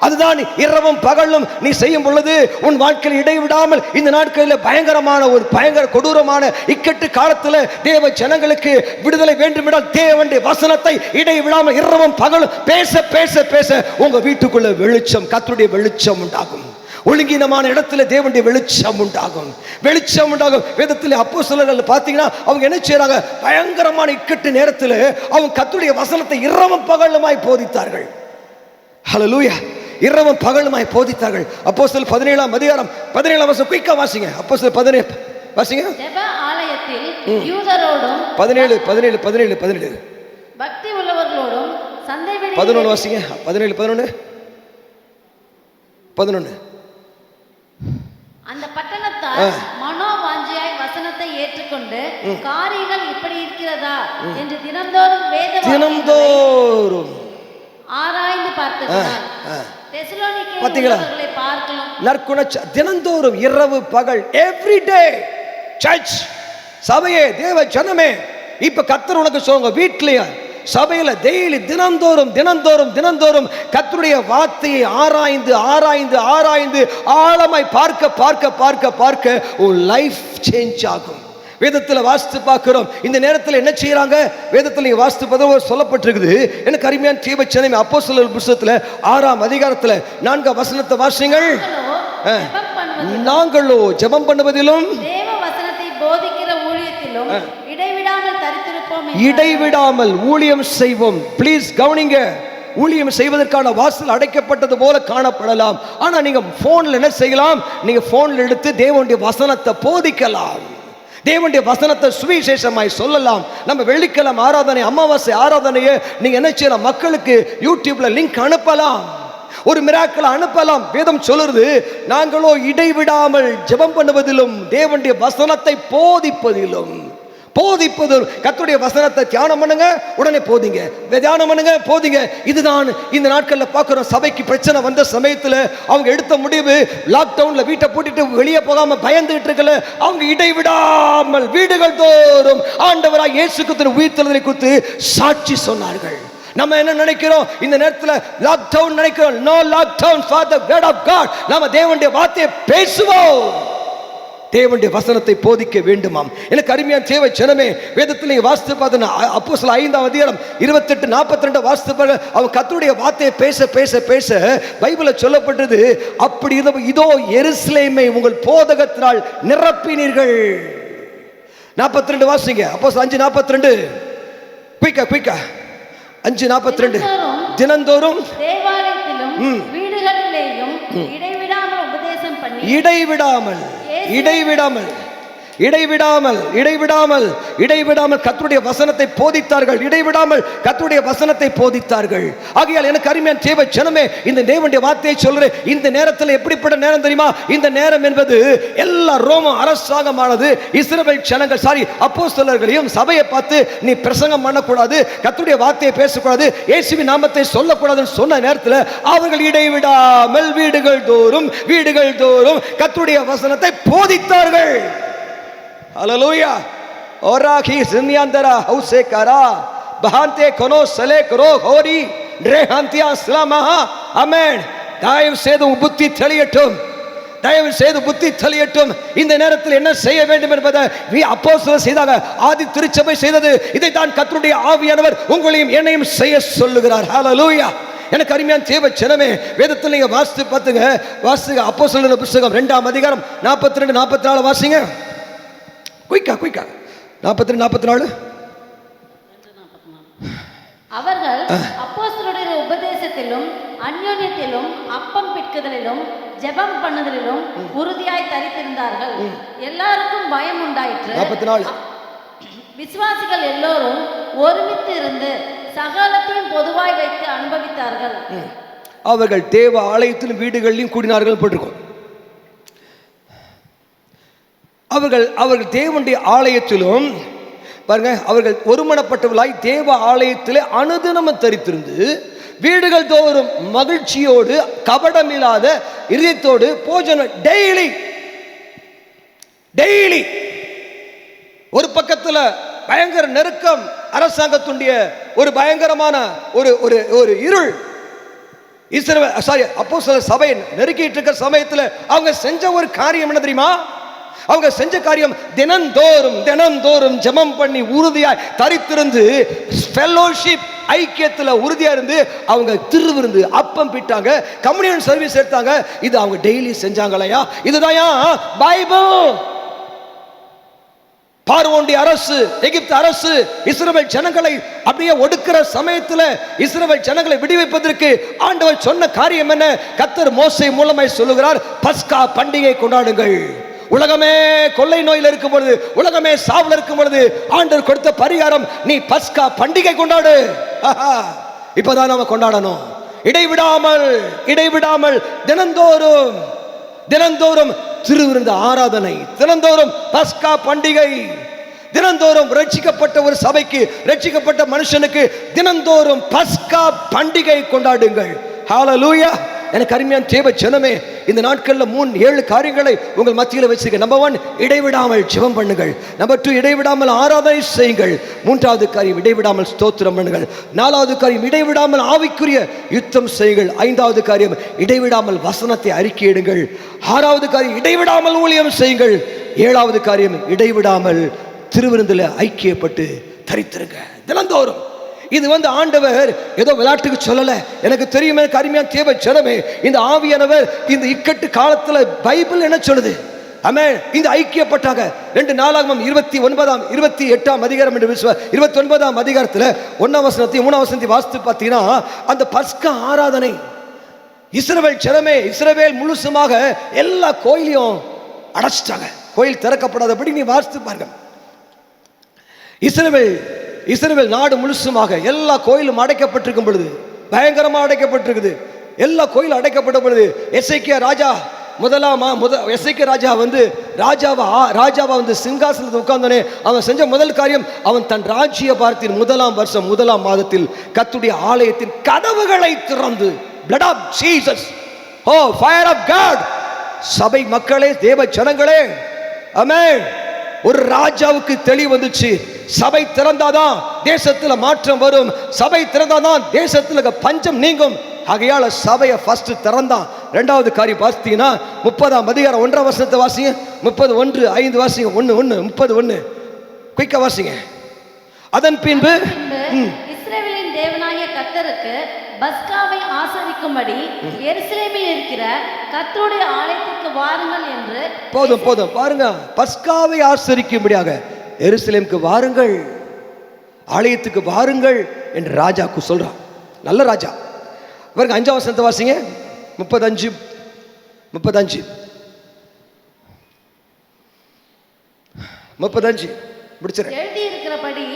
அதுதான் இரவும் பகலும் நீ செய்யும் பொழுது உன் வாழ்க்கையில் இடைவிடாமல் இந்த நாட்களில் பயங்கரமான ஒரு பயங்கர கொடூரமான இக்கட்டு காலத்தில் தேவ ஜனங்களுக்கு விடுதலை வேண்டும் என்றால் தேவனுடைய வசனத்தை இடைவிடாமல் இரவும் பகலும் பேச பேச பேச உங்க வீட்டுக்குள்ள வெளிச்சம், கர்த்தருடைய வெளிச்சம் உண்டாகும். ஒழுங்கினமான இடத்துல தேவனுடைய வெளிச்சம் உண்டாகும், வெளிச்சம் உண்டாகும். வேதத்தில் அப்போஸ்தலர்கள் பார்த்தீங்கன்னா அவங்க என்ன செய்யறாங்க? பயங்கரமான இக்கட்டு நேரத்தில் அவங்க கர்த்தருடைய வசனத்தை இரவும் பகலுமாய் போதித்தார்கள். ஹல்லேலூயா. இரவும் பகலுமாய் போதித்தார்கள். அப்போஸ்தலர் 17ஆம் அதிகாரம் 17ஆம் வசனம் குயிக்கா வாசிங்க. அப்போஸ்தலர் 17 வாசிங்க. ஜெப ஆலயத்தில் யூதரோடும் 17 17 17 17 பக்தி உள்ளவர்களோடும் சந்தை வெளியில் 11 வாசிங்க. 17 11 11 அந்த பட்டணத்தார் மனோவாஞ்சியாய் வசனத்தை வசனத்தை ஏற்றுக்கொண்டு காரியங்கள் இப்படி இருக்கிறதா என்று தினந்தோறும் தினந்தோறும் ஆராய்ந்து பார்த்ததினால் தெசலோனிக்கேயர்களை பார்க்கலாம் நற்குண தினந்தோறும் இரவு பகல் எவ்ரிடே சர்ச் சபையே தேவ ஜனமே. இப்ப கர்த்தர் உனக்கு சொல்லுங்க, வீட்லயே சபையில டெய்லி தினந்தோறும் தினந்தோறும் தினந்தோறும் கர்த்தருடைய வார்த்தையை ஆராய்ந்து ஆராய்ந்து ஆராய்ந்து ஆழமாய் பார்க்க பார்க்க பார்க்க பார்க்க உன் லைஃப் சேஞ்ச் ஆகும். வேதத்துல வாசித்து பார்க்கிறோம். இந்த நேரத்தில் என்ன செய்யறாங்க? வேதத்தில் நீங்க வாசித்து பார்த்து சொல்லப்பட்டிருக்குது. எனக்கு அருமையான தீபச்சனமே அப்போஸ்தலர் புத்தகத்துல 6ஆம் அதிகாரத்துல 4ஆம் வசனத்தை வாசிங்கள். நாங்களோ ஜெபம் பண்ணுவதிலும் தேவ வசனத்தை போதிக்கிற ஊழியத்திலும் இடைவிடாமல் தரித்திருப்போம். இடைவிடாமல் ஊழியம் செய்வோம். ப்ளீஸ் கவனிங்க, ஊழியம் செய்வதற்கான வாசல் அடைக்கப்பட்டது போல காணப்படலாம். ஆனா நீங்க போன்ல என்ன செய்யலாம்? நீங்க போன்ல எடுத்து தேவனுடைய வசனத்தை போதிக்கலாம், தேவனுடைய வசனத்தை சுவிசேஷமாய் சொல்லலாம். நம்ம வெள்ளிக்கிழமை ஆராதனை, அமாவாசை ஆராதனையை நீங்க என்ன செய்யலாம்? மக்களுக்கு யூடியூப்ல லிங்க் அனுப்பலாம், ஒரு மிராக்கிள் அனுப்பலாம். வேதம் சொல்லுறது, நாங்களோ இடைவிடாமல் ஜெபம் பண்ணுவதிலும் தேவனுடைய வசனத்தை போதிப்பதிலும் கர்த்தருடைய வசனத்தை தியானம் பண்ணுங்க, உடனே போதிங்க, தியானம் பண்ணுங்க, போதிங்க. இதுதான் இந்த நாட்கள்ல பார்க்கிறோம். சபைக்கு பிரச்சனை வந்த சமயத்துல அவங்க எடுத்த முடிவு, லாக்டவுன்ல வீட்டை பூட்டிட்டு வெளியே போகாம பயந்துகிட்டு இருக்கல, அவங்க இடைவிடாமல் வீடுகள் தோறும் ஆண்டவராய் இயேசு கிறிஸ்துவின் உயிர்த்தெழுதலை குறித்து சாட்சி சொன்னார்கள். நம்ம என்ன நினைக்கிறோம்? இந்த நேரத்தில் லாக்டவுன் நினைக்கிறோம். No lockdown for the word of God. நாம தேவனுடைய வார்த்தையை பேசுவோம், தேவனுடைய வசனத்தை போதிக்க வேண்டுமாம். எனக்கு அருமையான தேவ ஜனமே, வேதத்தில் நீங்க வாசித்து பார்த்தா அப்போஸ்தலர் 5ஆம் அதிகாரம் 28-42 வாசித்து பாருங்க. அவங்க கர்த்தருடைய வார்த்தையை பேச பேச பேச பைபிள்ல சொல்லப்பட்டது, அப்படி இதோ எருசலேமை உங்கள் போதகத்தினால் நிரப்பினீர்கள். 42 வாசிங்க. அப்போஸ்தலர் 5:42. குயிக்கா 5:42. தினந்தோறும் தேவாலயத்திலும் வீடுகளிலேயும் இடைவிடாமல் உபதேசம் பண்ணி இடைவிடாமல் கர்த்தருடைய வசனத்தை போதித்தார்கள். கர்த்தருடைய வசனத்தை போதித்தார்கள். ஆகையால் எனக்கு அருமையான தேவ ஜனமே, இந்த தேவனுடைய வார்த்தையை சொல்றேன். இந்த நேரத்தில் எப்படிப்பட்ட நேரம் தெரியுமா? இந்த நேரம் என்பது எல்லா ரோம அரசாங்கமானது இஸ்ரவேல் ஜனங்கள் அப்போஸ்தலர்களையும் சபையை பார்த்து நீ பிரசங்கம் பண்ணக்கூடாது, கர்த்தருடைய வார்த்தையை பேசக்கூடாது, இயேசுவின் நாமத்தை சொல்லக்கூடாதுன்னு சொன்ன நேரத்தில் அவர்கள் இடைவிடாமல் வீடுகள் தோறும் கர்த்தருடைய வசனத்தை போதித்தார்கள். ஹல்லேலூயா. ஓராகி சின்யாந்தரா ஹவுசே கரா பஹாந்தே கோனோ சலே கரோ ஹோரி ரேஹாந்தியா ஸ்லாமஹா. ஆமென். தயவு செய்து புத்தி தெளியட்டும். இந்த நேரத்தில் என்ன செய்ய வேண்டும் என்பதை அப்போஸ்தலர் செய்தாங்க, ஆதி திருச்சபை செய்தது. இதை தான் கர்த்தருடைய ஆவியானவர் உங்களையும் என்னையும் செய்ய சொல்லுகிறார். ஹல்லேலூயா. எனக்கு அருமையான தேவ ஜனமே, வேதத்தில் நீங்க வாசித்து பார்த்துங்க. அப்போஸ்தலர் புத்தகம் 2ஆம் அதிகாரம் 42-44 வாசிங்க. குயிக்கா 42-44. அவர்கள் அப்போஸ்தலருடைய உபதேசத்திலும் அந்யோன்யத்திலும் அப்பம் பிட்குதலிலும் ஜெபம் பண்ணுதலிலும் உறுதியாய் தரித்திருந்தார்கள். எல்லாருக்கும் பயம் உண்டாயிற்று. 44. விசுவாசிகள் எல்லோரும் ஒருமித்து இருந்து சகலத்தையும் பொதுவாய் வைத்து அனுபவித்தார்கள். அவர்கள் தேவ ஆலயத்திலும் வீடுகளிலும் கூடினார்கள் போட்டிருக்கோம். அவர்கள் தேவனுடைய ஆலயத்திலும் பாருங்க, அவர்கள் ஒருமனப்பட்டவர்களாய் தேவ ஆலயத்திலே அனுதினமும் தரித்திருந்து வீடுகள் தோறும் மகிழ்ச்சியோடு கபடமில்லாத இதயத்தோடு போஜனம் டெய்லி. ஒரு பக்கத்துல பயங்கர நெருக்கம், அரசாங்கத்துடைய ஒரு பயங்கரமான ஒரு இருள். அப்போஸ்தலர் சபை நெருக்கிட்டு இருக்கிற சமயத்துல அவங்க செஞ்ச ஒரு காரியம் என்ன தெரியுமா? அவங்க செஞ்ச காரியம் தினந்தோறும் ஜெபம் பண்ணி உறுதியாய் தரித்திருந்து ஃபெல்லோஷிப் ஐக்கியத்துல உறுதியா இருந்து அவங்க திருவிருந்து அப்பம் பிட்டாங்க, கம்யூனியன் சர்வீஸ் எடுத்தாங்க. இது அவங்க டெய்லி செஞ்சாங்களையா? இதுதான் பைபிள். பார்வோனுடைய அரசு, எகிப்து அரசு இஸ்ரவேல் ஜனங்களை அப்படியே ஒடுக்கிற சமயத்துல இஸ்ரவேல் ஜனங்களை விடுவிப்பதற்கு ஆண்டவர் சொன்ன காரியம் என்ன? கர்த்தர் மோசே மூலமாய் சொல்லுகிறார், பஸ்கா பண்டிகை கொண்டாடுங்கள். உலகமே கொள்ளை நோயில் இருக்கும் பொழுது, உலகமே சாவுல இருக்கும் பொழுது ஆண்டவர் கொடுத்த பரிகாரம், நீ பஸ்கா பண்டிகை கொண்டாடு. இப்பதான் நாம கொண்டாடணும். இடைவிடாமல் தினந்தோறும் திருவிருந்த ஆராதனை, தினந்தோறும் பஸ்கா பண்டிகை, தினந்தோறும் ரட்சிக்கப்பட்ட ஒரு சபைக்கு, ரட்சிக்கப்பட்ட மனுஷனுக்கு தினந்தோறும் பஸ்கா பண்டிகை கொண்டாடுங்கள். ஹல்லேலூயா. எனக்கு அருமையான தேவ ஜனமே, இந்த நாட்களில் 3-7 காரியங்களை உங்கள் மத்தியில் வச்சிருக்க. நம்பர் 1, இடைவிடாமல் ஜெபம் பண்ணுங்கள். நம்பர் 2, இடைவிடாமல் ஆராதனை செய்யுங்கள். 3வது காரியம், இடைவிடாமல் ஸ்தோத்திரம் பண்ணுங்கள். 4வது காரியம், இடைவிடாமல் ஆவிக்குரிய யுத்தம் செய்யுங்கள். 5வது காரியம், இடைவிடாமல் வசனத்தை அறிக்கையிடுங்கள். 6வது காரியம், இடைவிடாமல் ஊழியம் செய்யுங்கள். 7வது காரியம், இடைவிடாமல் திருவிருந்தில் ஐக்கியப்பட்டு தரித்திருங்க தினந்தோறும். இது ஆண்டவர் ஏதோ விளையாட்டுக்கு சொல்லல. எனக்கு தெரியுமே அருமையான தேவ ஜனமே, இந்த ஆவியானவர் இந்த இக்கட்டு காலத்துல பைபிள் என்ன சொல்லுது? ஆமென். இந்த ஐக்கியப்பட்டாங்க. 2 நாளாகமம் 28ஆம் அதிகாரம் என்று 29ஆம் அதிகாரத்துல 1ஆம் வசனத்தையும் 3ஆம் வசனத்தையும் வாசித்து பார்த்தீங்கன்னா, அந்த பஸ்கா ஆராதனை இஸ்ரவேல் ஜனமே, இஸ்ரவேல் முழுசுமாக எல்லா கோயிலையும் அடைச்சிட்டாங்க. கோயில் திறக்கப்படாதபடி நீ வாசித்து பாருங்க. இஸ்ரவேல் நாடு முழுசுமாக எல்லா கோயிலும் அடைக்கப்பட்டிருக்கும் பொழுது, பயங்கரமா அடைக்கப்பட்டிருக்குது. எல்லா கோயிலும் அடைக்கப்பட்ட பொழுது எசேக்கியா ராஜா எசேக்கியா ராஜாவா சிங்காசனத்தில் உட்கார்ந்தானே, அவன் செஞ்ச முதல் காரியம், அவன் தன் ராஜ்யபாரத்தின் 1ஆம் வருஷம் 1ஆம் மாதத்தில் கர்த்தருடைய ஆலயத்தின் கதவுகளை திறந்து, blood of Jesus, oh fire of God, சபை மக்களே, தேவ ஜனங்களே, ஆமென். ஒரு ராஜாவுக்கு தெளிவு வந்துச்சு. சபை திறந்தாதான் தேசத்துல மாற்றம் வரும், சபை திறந்தாதான் தேசத்துல பஞ்சம் நீங்கும். ஆகையால சபையை ஃபர்ஸ்ட் திறந்தான். 2வது காரியம் பார்த்தீங்கன்னா 30ஆம் அதிகாரம் 1ஆம் வசனத்தை வாசிங்க. 31:5 வாசிங்க. 30:1 குயிக்கா வாசிங்க. அதன் பின்பு இஸ்ரவேலின் தேவனாகிய கர்த்தருக்கு பஸ்காவை ஆசரிக்கும்படி எருசலேமில் இருக்கிற கர்த்தருடைய ஆலயத்திற்கு வாருங்கள் என்று. போதும் பாருங்க. பஸ்காவை ஆசரிக்கும்படியாக எருசலேமுக்கு வாருங்கள், ஆலயத்துக்கு வாருங்கள் என்று ராஜாக்கு சொல்றான். நல்ல ராஜா. பாருங்க 5ஆம் வசனத்தை வாசிங்க. 35 எழுதி இருக்கிறபடி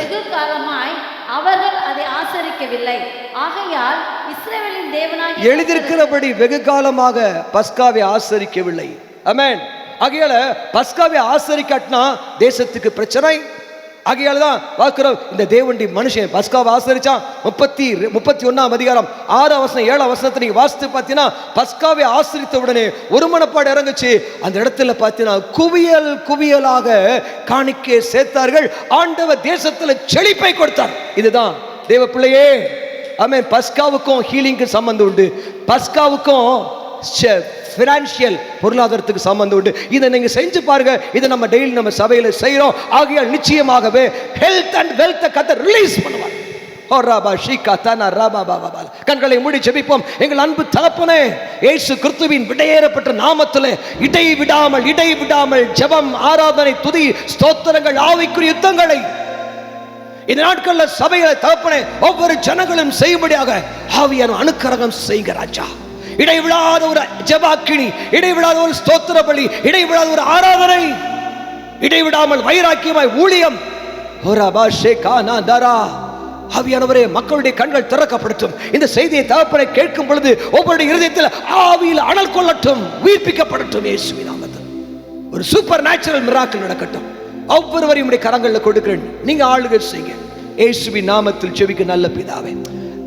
வெகு காலமாய் அவர்கள் அதை ஆசரிக்கவில்லை. ஆகையால் இஸ்ரவேலின் தேவனாகிய எழுதியிருக்கிறபடி வெகு காலமாக பஸ்காவை ஆசரிக்கவில்லை. ஆமென். ஆகையால பஸ்காவை ஆசரிக்காட்டினா தேசத்துக்கு பிரச்சனை. ஆகையால தான் பார்க்கிறோம், இந்த தேவனுடைய மனுஷன் பஸ்காவை ஆசரிச்சான். 31ஆம் அதிகாரம் 6ஆம் வசனம் 7ஆம் வசனத்தை நீங்க வாசித்து பார்த்தீங்கன்னா, பஸ்காவை ஆசரித்த உடனே ஒரு மனப்பாடு இறங்குச்சு. அந்த இடத்துல பார்த்தீங்கன்னா குவியலாக காணிக்கை சேர்த்தார்கள். ஆண்டவர் தேசத்துல செழிப்பை கொடுத்தார். இதுதான் தேவ பிள்ளையே. ஆமென். பஸ்காவுக்கும் ஹீலிங்க்கு சம்பந்தம் உண்டு. பஸ்காவுக்கும் ஃபினான்ஷியல் பொருளாதாரத்துக்கு சம்பந்தம் உண்டு. இதை நீங்க செஞ்சு பாருங்க. இதை நம்ம டெய்லி நம்ம சபையில செய்யறோம். ஆகையால் நிச்சயமாகவே ஹெல்த் அண்ட் வெல்த் கர்த்தர் ரிலீஸ் பண்ணுவார். கண்களை மூடி ஜெபிப்போம். எங்கள் அன்பு தகப்பனே, இயேசு கிறிஸ்துவின் விடையேறப்பட்ட நாமத்திலே இடைவிடாமல் ஜெபம், ஆராதனை, துதி, ஸ்தோத்திரங்கள், ஆவிக்குரிய யுத்தங்களை இந்த நாட்கள்ல சபையில தகப்பனே ஒவ்வொரு ஜனங்களும் செய்யும்படியாக ஆவியான அனுக்கிரகம் செய்யுங்க ராஜா. இடைவிடாத ஒரு ஜெபாக்கினி, இடைவிடாத ஒரு ஸ்தோத்திர பலி, இடைவிடாத ஒரு ஆராதனை, இடைவிடாமல் வைராக்கியமாய் ஊழியம். ஆவியானவரே, மக்களுடைய கண்கள் திறக்கப்படட்டும். இந்த செய்தியை தகப்பனை கேட்கும் பொழுது ஒவ்வொரு இருதயத்தில் ஆவியில் அனல் கொள்ளட்டும், உயிர்ப்பிக்கப்படட்டும். இயேசுவின் நாமத்தில் ஒரு சூப்பர் நேச்சுரல் மிராக்கிள் நடக்கட்டும். ஒவ்வொருவரையும் உடைய கரங்களில் கொடுக்கிறேன். நீங்க ஆளுகை செய்யுங்க. இயேசுவின் நாமத்தில் ஜெபிக்க நல்ல பிதாவே.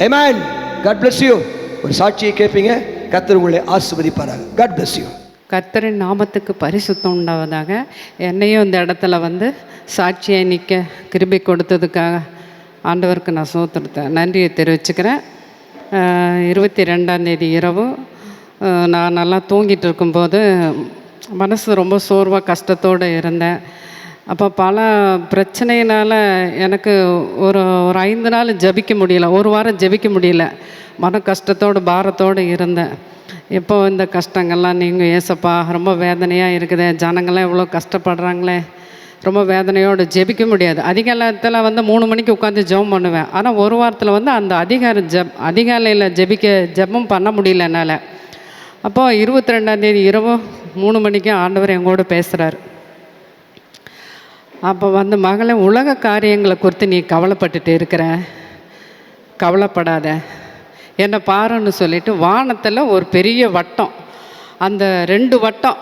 ஆமென். God bless you. ஒரு சாட்சியை கேட்பீங்க. கர்த்தர் உங்களை ஆசீர்வதிப்பாராக. God bless you. கர்த்தரின் நாமத்துக்கு பரிசுத்தம் உண்டாவதாக. என்னையும் இந்த இடத்துல சாட்சியை நிற்க கிருபை கொடுத்ததுக்காக ஆண்டவருக்கு நான் நன்றியை தெரிவிச்சுக்கிறேன். 22ஆம் தேதி இரவு நான் நல்லா தூங்கிட்டு இருக்கும்போது மனசு ரொம்ப சோர்வாக கஷ்டத்தோடு இருந்தேன். அப்போ பல பிரச்சனையினால் எனக்கு ஒரு 5 நாள் ஜெபிக்க முடியல, ஒரு வாரம் ஜெபிக்க முடியல. மன கஷ்டத்தோடு பாரத்தோடு இருந்தேன். இப்போ இந்த கஷ்டங்கள்லாம் நீங்கள் ஏசப்பா, ரொம்ப வேதனையாக இருக்குது, ஜனங்கள்லாம் எவ்வளோ கஷ்டப்படுறாங்களே, ரொம்ப வேதனையோடு ஜெபிக்க முடியாது. அதிகாலத்தில் 3 மணிக்கு உட்காந்து ஜெபம் பண்ணுவேன். ஆனால் ஒரு வாரத்தில் அந்த அதிகாலையில் ஜெபம் பண்ண முடியல என்னால். அப்போது 22ஆம் தேதி இரவு 3 மணிக்கு ஆண்டவர் எங்கூட பேசுகிறார். அப்போ மகளே, உலக காரியங்களை குறித்து நீ கவலைப்பட்டுட்டு இருக்கிற, கவலைப்படாத, என்னை பாருன்னு சொல்லிட்டு வானத்தில் ஒரு பெரிய வட்டம், அந்த 2 வட்டம்,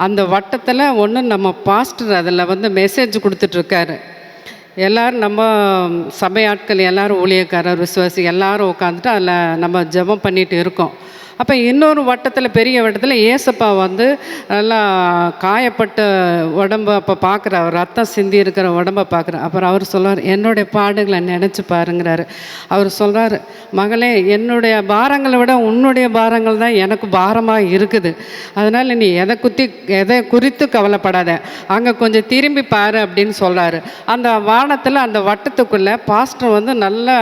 அந்த வட்டத்தில் ஒன்று நம்ம பாஸ்டர் அதில் வந்து மெசேஜ் கொடுத்துட்ருக்காரு. எல்லோரும் நம்ம சபை ஆட்கள் எல்லோரும் ஊழியக்காரர் விசுவாசி எல்லோரும் உட்காந்துட்டு அதில் நம்ம ஜெபம் பண்ணிட்டு இருக்கோம். அப்போ இன்னொரு வட்டத்தில் பெரிய வட்டத்தில் ஏசப்பா வந்து நல்லா காயப்பட்ட உடம்பு அப்போ பார்க்குறாரு, ரத்தம் சிந்தி இருக்கிற உடம்பை பார்க்குறாரு. அப்புறம் அவர் சொல்கிறார், என்னுடைய பாடுகளை நினச்சி பாருங்கிறாரு. அவர் சொல்கிறார், மகளே, என்னுடைய பாரங்களை விட உன்னுடைய பாரங்கள் தான் எனக்கு பாரமாக இருக்குது. அதனால் நீ எதை குறித்து கவலைப்படாத, அங்கே கொஞ்சம் திரும்பி பாரு அப்படின்னு சொல்கிறாரு. அந்த வானத்தில் அந்த வட்டத்துக்குள்ளே பாஸ்டர் வந்து நல்ல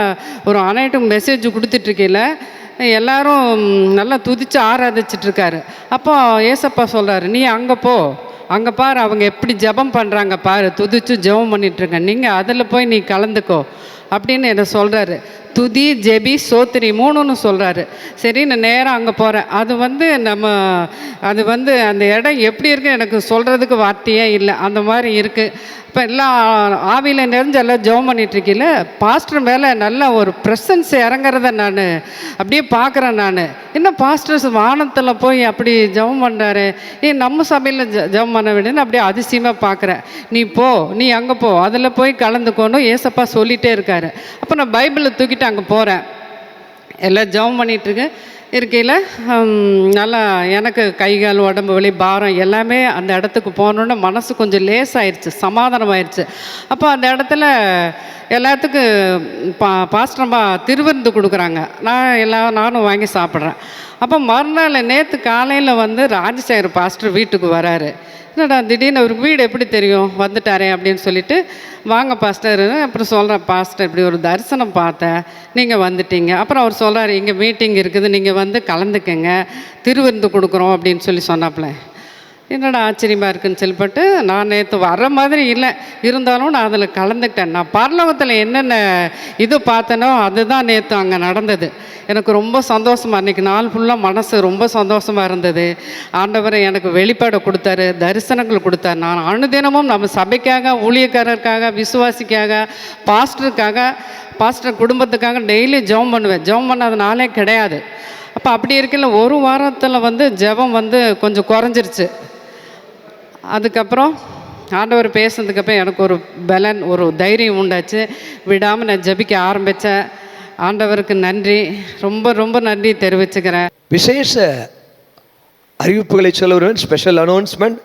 ஒரு அனைட்டும் மெசேஜ் கொடுத்துட்ருக்கையில் எல்லாரும் நல்லா துதித்து ஆராதிச்சிட்ருக்காரு. அப்போ ஏசப்பா சொல்கிறாரு, நீ அங்கே போ, அங்கே பாரு அவங்க எப்படி ஜெபம் பண்ணுறாங்க பாரு, துதித்து ஜெபம் பண்ணிகிட்ருங்க, நீங்கள் அதில் போய் நீ கலந்துக்கோ அப்படின்னு என்ன சொல்கிறாரு. துதி, ஜெபி, சோத்திரி 3ன்னு சொல்கிறாரு. சரி, நான் நேராக அங்கே போகிறேன். அது வந்து அந்த இடம் எப்படி இருக்குது எனக்கு சொல்கிறதுக்கு வார்த்தையே இல்லை, அந்த மாதிரி இருக்குது. இப்போ எல்லாம் ஆவியில் நிறைஞ்சு எல்லாம் ஜெபம் பண்ணிகிட்ருக்கீங்கள, பாஸ்டர் மேலே நல்ல ஒரு ப்ரெசன்ஸ் இறங்குறத நான் அப்படியே பார்க்குறேன். நான் இன்னும் பாஸ்டர்ஸ் வானத்தில் போய் அப்படி ஜெபம் பண்ணுறாரு, நம்ம சபையில் ஜெபம் பண்ண வேண்டியதுன்னு அப்படியே அதிசயமாக பார்க்குறேன். நீ அங்கே போ, அதில் போய் கலந்துக்கணும் ஏசப்பா சொல்லிகிட்டே இருக்காரு. அப்போ நான் பைபிளை தூக்கிட்டு அங்கே போகிறேன். எல்லாம் ஜெபம் பண்ணிகிட்ருக்கு இருக்கையில் நல்லா எனக்கு கைகால் உடம்பு வலி பாரம் எல்லாமே அந்த இடத்துக்கு போனோன்னு மனசு கொஞ்சம் லேசாகிடுச்சு, சமாதானமாயிடுச்சு. அப்போ அந்த இடத்துல எல்லாத்துக்கும் பாஸ்டரம்மா திருவிருந்து கொடுக்குறாங்க. நானும் வாங்கி சாப்பிட்றேன். அப்போ மறுநாள் நேற்று காலையில் வந்து ராஜசேகர் பாஸ்டர் வீட்டுக்கு வராரு. என்னடா திடீர்னு அவருக்கு வீடு எப்படி தெரியும், வந்துட்டாரே அப்படின்னு சொல்லிட்டு, வாங்க பாஸ்டர். அப்புறம் சொல்கிறேன், பாஸ்டர் இப்படி ஒரு தரிசனம் பார்த்தேன், நீங்கள் வந்துட்டீங்க. அப்புறம் அவர் சொல்கிறார், இங்கே மீட்டிங் இருக்குது, நீங்கள் வந்து கலந்துக்கங்க, திருவிருந்து கொடுக்குறோம் அப்படின்னு சொன்னாப்புல. என்னடா ஆச்சரியமாக இருக்குன்னு சொல்லிப்பட்டு, நான் நேற்று வர்ற மாதிரி இல்லை, இருந்தாலும் நான் அதில் கலந்துக்கிட்டேன். நான் பரலோகத்தில் என்னென்ன இது பார்த்தேனோ அதுதான் நேற்று அங்கே நடந்தது. எனக்கு ரொம்ப சந்தோஷமாக, அன்றைக்கி நாள் ஃபுல்லாக மனசு ரொம்ப சந்தோஷமாக இருந்தது. ஆண்டவரை எனக்கு வெளிப்பாடு கொடுத்தாரு, தரிசனங்கள் கொடுத்தாரு. நான் அனுதினமும் நம்ம சபைக்காக, ஊழியக்காரருக்காக, விசுவாசிக்காக, பாஸ்டர் குடும்பத்துக்காக டெய்லி ஜெபம் பண்ணுவேன். ஜெபம் பண்ணாதனாலே கிடையாது. அப்போ அப்படி இருக்கல ஒரு வாரத்தில் வந்து ஜெபம் வந்து கொஞ்சம் குறைஞ்சிருச்சு. அதுக்கப்புறம் ஆண்டவர் பேசுனதுக்கப்புறம் எனக்கு ஒரு பலன், ஒரு தைரியம் உண்டாச்சு. விடாமல் நான் ஜெபிக்க ஆரம்பித்தேன். ஆண்டவருக்கு நன்றி, ரொம்ப ரொம்ப நன்றி தெரிவிச்சுக்கிறேன். விசேஷ அறிவிப்புகளை சொல்லுவேன். Special announcement.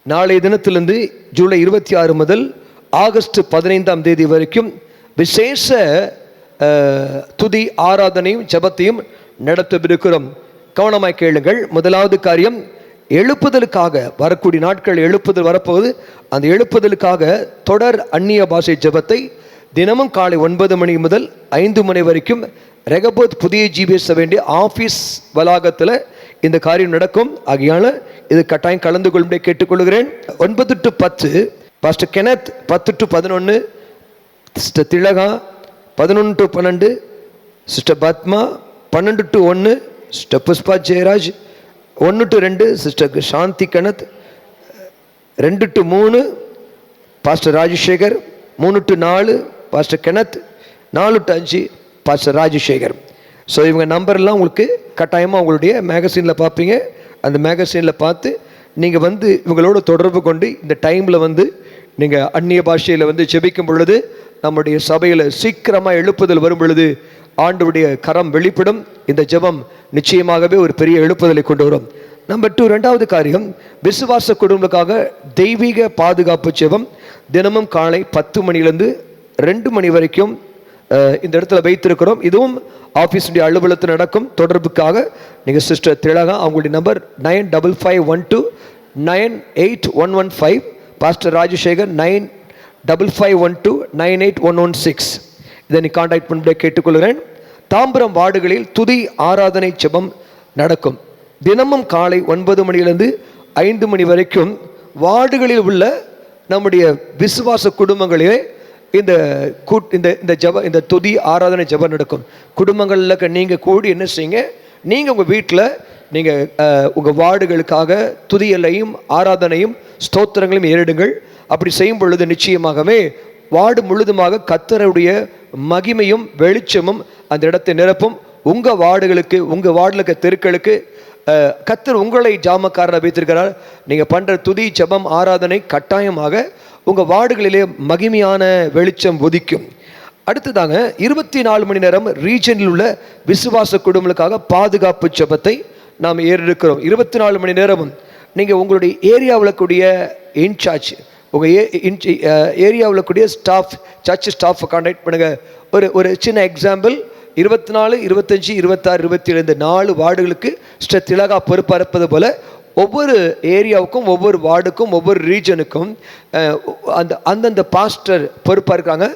நாளைய தினத்திலிருந்து ஜூலை 26 முதல் ஆகஸ்ட் 15ஆம் தேதி வரைக்கும் விசேஷ துதி ஆராதனையும் ஜெபத்தையும் நடத்தவிருக்கிறோம். கவனமாய் கேளுங்கள். முதலாவது காரியம், எழுப்புதலுக்காக வரக்கூடிய நாட்கள் எழுப்புதல் வரப்போகுது. அந்த எழுப்புதலுக்காக தொடர் அந்நிய பாஷை ஜெபத்தை தினமும் காலை 9 மணி முதல் 5 மணி வரைக்கும் ரெகபோத் புதிய ஜிபிஎஸ் வேண்டிய ஆஃபீஸ் வளாகத்தில் இந்த காரியம் நடக்கும். ஆகையால் இது கட்டாயம் கலந்து கொள்ளும்படி கேட்டுக்கொள்கிறேன். 9 to 10 pastor Kenneth, 10 to 11 sister Thilaga, 11 to 12 sister Padma, 12 to 1 sister Pushpa Jayaraj, 1 to 2 sister Shanthi Kenneth, 2 to 3 pastor Rajasekar, 3 to 4 pastor Kenneth, 4 to 5 pastor Rajasekar. So இவங்க நம்பர்லாம் உங்களுக்கு கட்டாயமாக உங்களுடைய மேகசினில் பார்ப்பீங்க. அந்த மேகசினில் பார்த்து நீங்கள் வந்து இவங்களோட தொடர்பு கொண்டு இந்த டைமில் வந்து நீங்கள் அந்நிய பாஷையில் வந்து ஜெபிக்கும் பொழுது நம்முடைய சபையில் சீக்கிரமாக எழுப்புதல் வரும் பொழுது ஆண்டவருடைய கரம் வெளிப்படும். இந்த ஜெபம் நிச்சயமாகவே ஒரு பெரிய எழுப்புதலை கொண்டு வரும். நம்பர் 2, ரெண்டாவது காரியம், விசுவாச குடும்பத்துக்காக தெய்வீக பாதுகாப்பு ஜெபம் தினமும் காலை 10 மணிலேருந்து 2 மணி வரைக்கும் இந்த இடத்துல வைத்திருக்கிறோம். இதுவும் ஆஃபீஸுடைய அலுவலகத்தில் நடக்கும். தொடர்புக்காக நீங்கள் சிஸ்டர் திலகா, அவங்களுடைய நம்பர் 9551298115, பாஸ்டர் ராஜசேகர் 9551298116. இதை நீ கான்டாக்ட் பண்ணி கேட்டுக்கொள்கிறேன். தாம்பரம் வார்டுகளில் துதி ஆராதனை ஜெபம் நடக்கும். தினமும் காலை 9 மணியிலிருந்து 5 மணி வரைக்கும் வார்டுகளில் உள்ள நம்முடைய விசுவாச குடும்பங்களிலே இந்த துதி ஆராதனை ஜெபம் நடக்கும். குடும்பங்களில் நீங்கள் கூடி என்ன செய்யுங்க, நீங்கள் உங்கள் வீட்டில் நீங்கள் உங்கள் வார்டுகளுக்காக துதியலையும் ஆராதனையும் ஸ்தோத்திரங்களையும் ஏறிடுங்கள். அப்படி செய்யும் பொழுது நிச்சயமாகவே வார்டு முழுதுமாக கர்த்தருடைய மகிமையும் வெளிச்சமும் அந்த இடத்தை நிரப்பும். உங்கள் வார்டுகளுக்கு, உங்கள் வார்டில் இருக்க தெருக்களுக்கு கர்த்தர் உங்களை ஜாமக்காரராக வைத்திருக்கிறார். நீங்கள் பண்ணுற துதி ஜெபம் ஆராதனை கட்டாயமாக உங்கள் வார்டுகளிலே மகிமையான வெளிச்சம் உதிக்கும். அடுத்ததாக 24 மணி நேரம் ரீஜனில் உள்ள விசுவாச குடும்பங்களுக்காக பாதுகாப்பு ஜெபத்தை நாம் ஏறெடுக்கிறோம். 24 மணி நேரமும் நீங்கள் உங்களுடைய ஏரியாவில் கூடிய இன்சார்ஜ், உங்கள் ஏரியாவில் கூடிய ஸ்டாஃப், சர்ச் ஸ்டாஃபை கான்டாக்ட் பண்ணுங்கள். ஒரு சின்ன எக்ஸாம்பிள், 24, 25, 26, 27 இந்த 4 வார்டுகளுக்கு திலகா பொறுப்பாக இருப்பது போல் ஒவ்வொரு ஏரியாவுக்கும் ஒவ்வொரு வார்டுக்கும் ஒவ்வொரு ரீஜனுக்கும் அந்தந்த பாஸ்டர் பொறுப்பாக இருக்காங்க.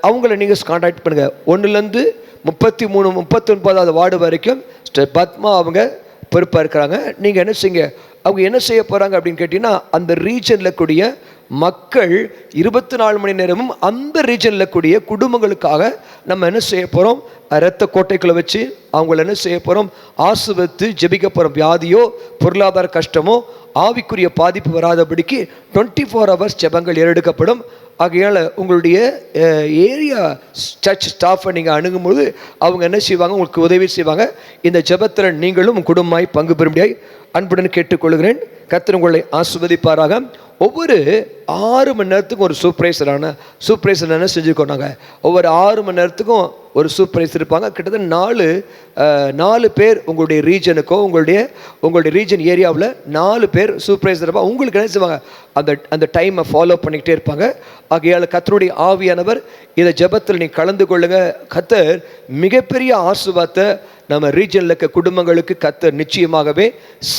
அவங்கள நீங்கள் கான்டாக்ட் பண்ணுங்கள். 1லேருந்து 33, 39வது வார்டு வரைக்கும் பத்மா அவங்க பொறுப்பாக இருக்கிறாங்க. நீங்கள் என்ன செய்யுங்க, அவங்க என்ன செய்ய போகிறாங்க அப்படின்னு கேட்டிங்கன்னா, அந்த ரீஜனில் கூடிய மக்கள் 24 மணி நேரமும் அந்த ரீஜனில் கூடிய குடும்பங்களுக்காக நம்ம என்ன செய்ய போகிறோம், இரத்த கோட்டைக்குள்ளே வச்சு அவங்கள என்ன செய்ய போகிறோம், ஆசுவத்து ஜெபிக்க போகிறோம். வியாதியோ பொருளாதார கஷ்டமோ ஆவிக்குரிய பாதிப்பு வராதபடிக்கு 24 ஹவர்ஸ் ஜெபங்கள் ஏறெடுக்கப்படும். ஆகையால் உங்களுடைய ஏரியா சர்ச் ஸ்டாஃபை நீங்கள் அணுகும்போது அவங்க என்ன செய்வாங்க, உங்களுக்கு உதவி செய்வாங்க. இந்த ஜெபத்தில் நீங்களும் குடும்பமாய் பங்கு பெறும்படியாய் அன்புடன் கேட்டுக்கொள்கிறேன். கர்த்தர் உங்களை ஆசீர்வதிப்பாராக. ஒவ்வொரு 6 மணி நேரத்துக்கும் ஒரு சூப்பர்வைசர் என்ன செஞ்சுருக்கோம் நாங்கள். ஒவ்வொரு 6 மணி நேரத்துக்கும் ஒரு சூப்பர்வைசர் இருப்பாங்க. கிட்டத்தட்ட 4 பேர் உங்களுடைய ரீஜனுக்கோ உங்களுடைய ரீஜன் ஏரியாவில் 4 பேர் சூப்பர்வைசர் இருப்பாங்க. உங்களுக்கு என்ன செய்வாங்க, அந்த டைமை ஃபாலோ பண்ணிக்கிட்டே இருப்பாங்க. ஆகையால் கர்த்தருடைய ஆவியானவர் இதை ஜெபத்தில் நீங்கள் கலந்து கொள்ளுங்க. கர்த்தர் மிகப்பெரிய ஆசீர்வாதத்தை நம்ம ரீஜனில் இருக்க குடும்பங்களுக்கு கர்த்தர் நிச்சயமாகவே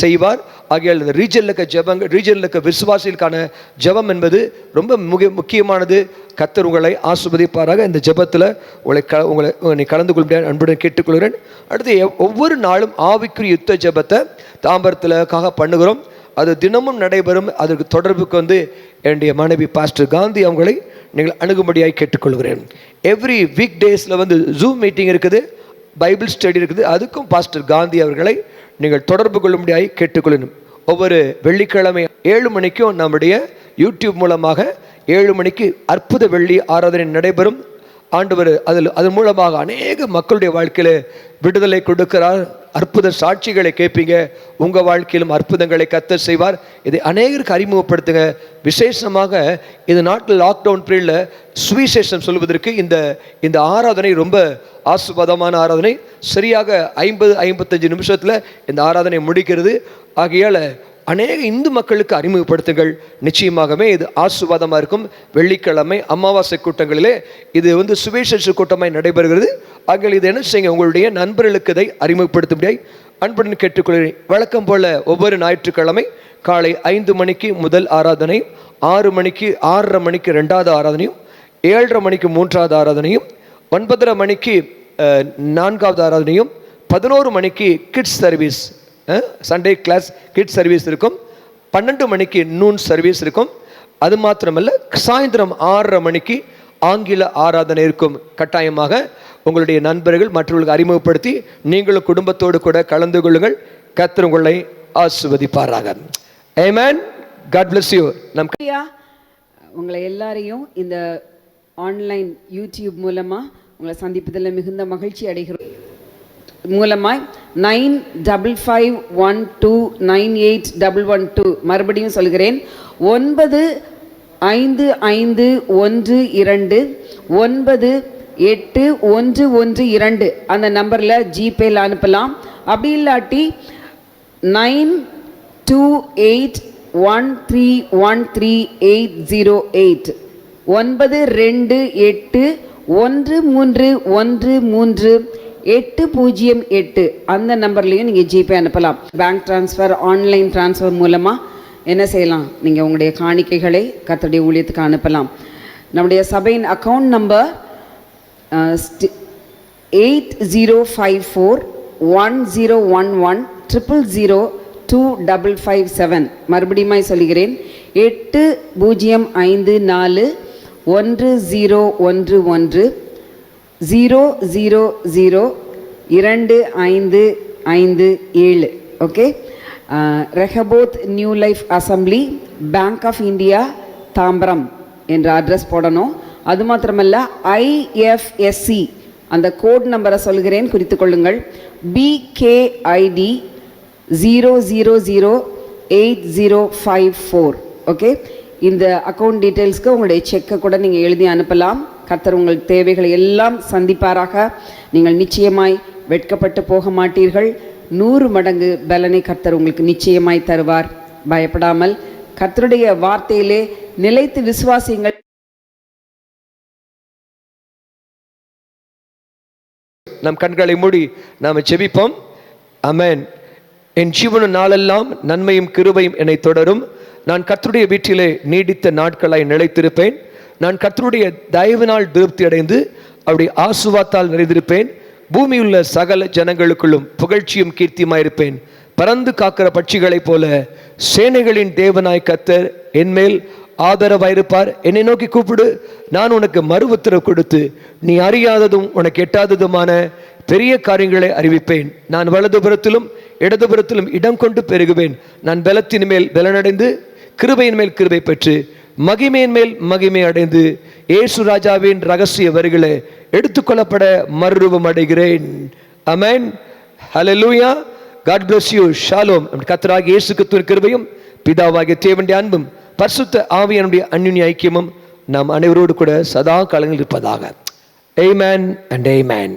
செய்வார். ஆகையால் இந்த ரீஜனில் இருக்க விசுவாசிகளுக்கான ஜெபம் என்பது ரொம்ப முக்கியமானது. கர்த்தர் உங்களை ஆசீர்வதிப்பாராக. இந்த ஜெபத்தில் உங்களை கலந்து கொள்ள அன்புடன் கேட்டுக்கொள்கிறேன். அடுத்து ஒவ்வொரு நாளும் ஆவிக்குரிய யுத்த ஜெபத்தை தாம்பரத்திற்காக பண்ணுகிறோம். அது தினமும் நடைபெறும். அதற்கு தொடர்புக்கு என்னுடைய மனைவி பாஸ்டர் காந்தி அவங்களை நீங்கள் அணுகும்படியாய் கேட்டுக்கொள்கிறேன். எவ்ரி வீக் டேஸில் ஜூம் மீட்டிங் இருக்குது, பைபிள் ஸ்டடி இருக்குது. அதுக்கும் பாஸ்டர் காந்தி அவர்களை நீங்கள் தொடர்பு கொள்ளும்படியாய் கேட்டுக்கொள்ளணும். ஒவ்வொரு வெள்ளிக்கிழமை 7 மணிக்கும் நம்முடைய யூடியூப் மூலமாக 7 மணிக்கு அற்புத வெள்ளி ஆராதனை நடைபெறும். ஆண்டவர் அதன் மூலமாக அநேக மக்களுடைய வாழ்க்கையில் விடுதலை கொடுக்கிறார். அற்புத சாட்சிகளை கேட்பீங்க. உங்கள் வாழ்க்கையிலும் அற்புதங்களை கர்த்தர் செய்வார். இதை அநேகருக்கு அறிமுகப்படுத்துங்க. விசேஷமாக இந்த நாட்டில் லாக்டவுன் பீரியடில் சுவிசேஷம் சொல்வதற்கு இந்த ஆராதனை ரொம்ப ஆசீர்வாதமான ஆராதனை. சரியாக 50-55 நிமிஷத்தில் இந்த ஆராதனை முடிக்கிறது. ஆகையால் அநேக இந்து மக்களுக்கு அறிமுகப்படுத்துங்கள். நிச்சயமாகவே இது ஆசீர்வாதமாக இருக்கும். வெள்ளிக்கிழமை அமாவாசை கூட்டங்களிலே இது சுவிசேஷ கூட்டமாய் நடைபெறுகிறது. ஆகையால் இது என்ன செய்யுங்க, உங்களுடைய நண்பர்களுக்கு இதை அறிமுகப்படுத்தும்படியாய் அன்புடன் கேட்டுக்கொள்கிறேன். வழக்கம் போல் ஒவ்வொரு ஞாயிற்றுக்கிழமை காலை 5 மணிக்கு முதல் ஆராதனை, 6 மணிக்கு 6:30 மணிக்கு 2வது ஆராதனையும், 7:30 மணிக்கு 3வது ஆராதனையும், 9:30 மணிக்கு 4வது ஆராதனையும், 11 மணிக்கு kids service, Sunday class kids service இருக்கும். 12 மணிக்கு நூன் சர்வீஸ் இருக்கும். அது மாத்திரமல்ல, சாயந்தரம் 6:30 மணிக்கு ஆங்கில ஆராதனை இருக்கும். கட்டாயமாக உங்களுடைய நண்பர்கள் மற்றவர்களுக்கு அறிமுகப்படுத்தி நீங்களும் குடும்பத்தோடு கூட கலந்து கொள்ளுங்கள். கர்த்தர் உங்களை ஆசீர்வதிப்பாராக. ஆமென். God bless you. உங்களை எல்லாரையும் இந்த ஆன்லைன் யூடியூப் மூலமாக உங்களை சந்திப்பதில் மிகுந்த மகிழ்ச்சி அடைகிறோம். மூலமாய் 9551298112 மறுபடியும் சொல்கிறேன், 9551298112 அந்த நம்பரில் ஜிபேயில் அனுப்பலாம். அப்படி இல்லாட்டி 9281313808 9281313808 அந்த நம்பர்லேயும் நீங்கள் ஜிபே அனுப்பலாம். பேங்க் ட்ரான்ஸ்ஃபர், ஆன்லைன் ட்ரான்ஸ்ஃபர் மூலமாக என்ன செய்யலாம், நீங்கள் உங்களுடைய காணிக்கைகளை கர்த்தருடைய ஊழியத்துக்கு அனுப்பலாம். நம்முடைய சபையின் அக்கௌண்ட் நம்பர் 8054101100025557. மறுபடியும் சொல்கிறேன், 8054101100025557. Okay. Rehoboth new life assembly, bank of India, Tambaram என்ற அட்ரஸ் போடணும். அது மாத்திரமல்ல, IFSC அந்த கோட் நம்பரை சொல்கிறேன், குறித்து கொள்ளுங்கள். BKID 0008054. ஓகே, இந்த அக்கௌண்ட் டீட்டெயில்ஸ்க்கு உங்களுடைய செக்கை கூட நீங்கள் எழுதி அனுப்பலாம். கர்த்தர் உங்கள் தேவைகளை எல்லாம் சந்திப்பாராக. நீங்கள் நிச்சயமாய் வெட்கப்பட்டு போக மாட்டீர்கள். 100 மடங்கு பலனை கர்த்தர் உங்களுக்கு நிச்சயமாய் தருவார். பயப்படாமல் கர்த்தருடைய வார்த்தையிலே நிலைத்து விசுவாசியுங்கள். நம் கண்களை மூடி நாம் ஜெபிப்போம். ஆமென். என் ஜீவன நாளெல்லாம் நன்மையும் கிருபையும் என்னை தொடரும். நான் கர்த்தருடைய வீட்டிலே நீடித்த நாட்களாய் நிலைத்திருப்பேன். நான் கர்த்தருடைய தயவினால் திருப்தி அடைந்து அவருடைய ஆசுவாத்தால் நிறைந்திருப்பேன். பூமியுள்ள சகல ஜனங்களுக்குள்ளும் புகழ்ச்சியும் கீர்த்தியுமாயிருப்பேன். பறந்து காக்கிற பட்சிகளைப் போல சேனைகளின் தேவனாய் கர்த்தர் என்மேல் ஆதரவாயிருப்பார். என்னை நோக்கி கூப்பிடு, நான் உனக்கு மறு உத்தரவு கொடுத்து நீ அறியாததும் உனக்கு எட்டாததுமான பெரிய காரியங்களை அறிவிப்பேன். நான் வலதுபுறத்திலும் இடதுபுறத்திலும் இடம் கொண்டு பெருகுவேன். நான் பலத்தின் மேல் பலனடைந்து கிருபையின் மேல் கிருபை பெற்று மகிமையின் மேல் மகிமை அடைந்து இயேசு ராஜாவின் ரகசிய வரிகளை எடுத்துக்கொள்ளப்பட மறுரூபம் அடைகிறேன். ஆமென். ஹல்லேலூயா. God bless you. Shalom. கர்த்தராகிய இயேசு கிறிஸ்துவின் கிருபையும் பிதாவாகிய தேவனுடைய அன்பும் பரிசுத்த ஆவியானுடைய அன்யோன்ய ஐக்கியமும் நாம் அனைவரோடு கூட சதா காலங்களில் இருப்பதாக. Amen and amen.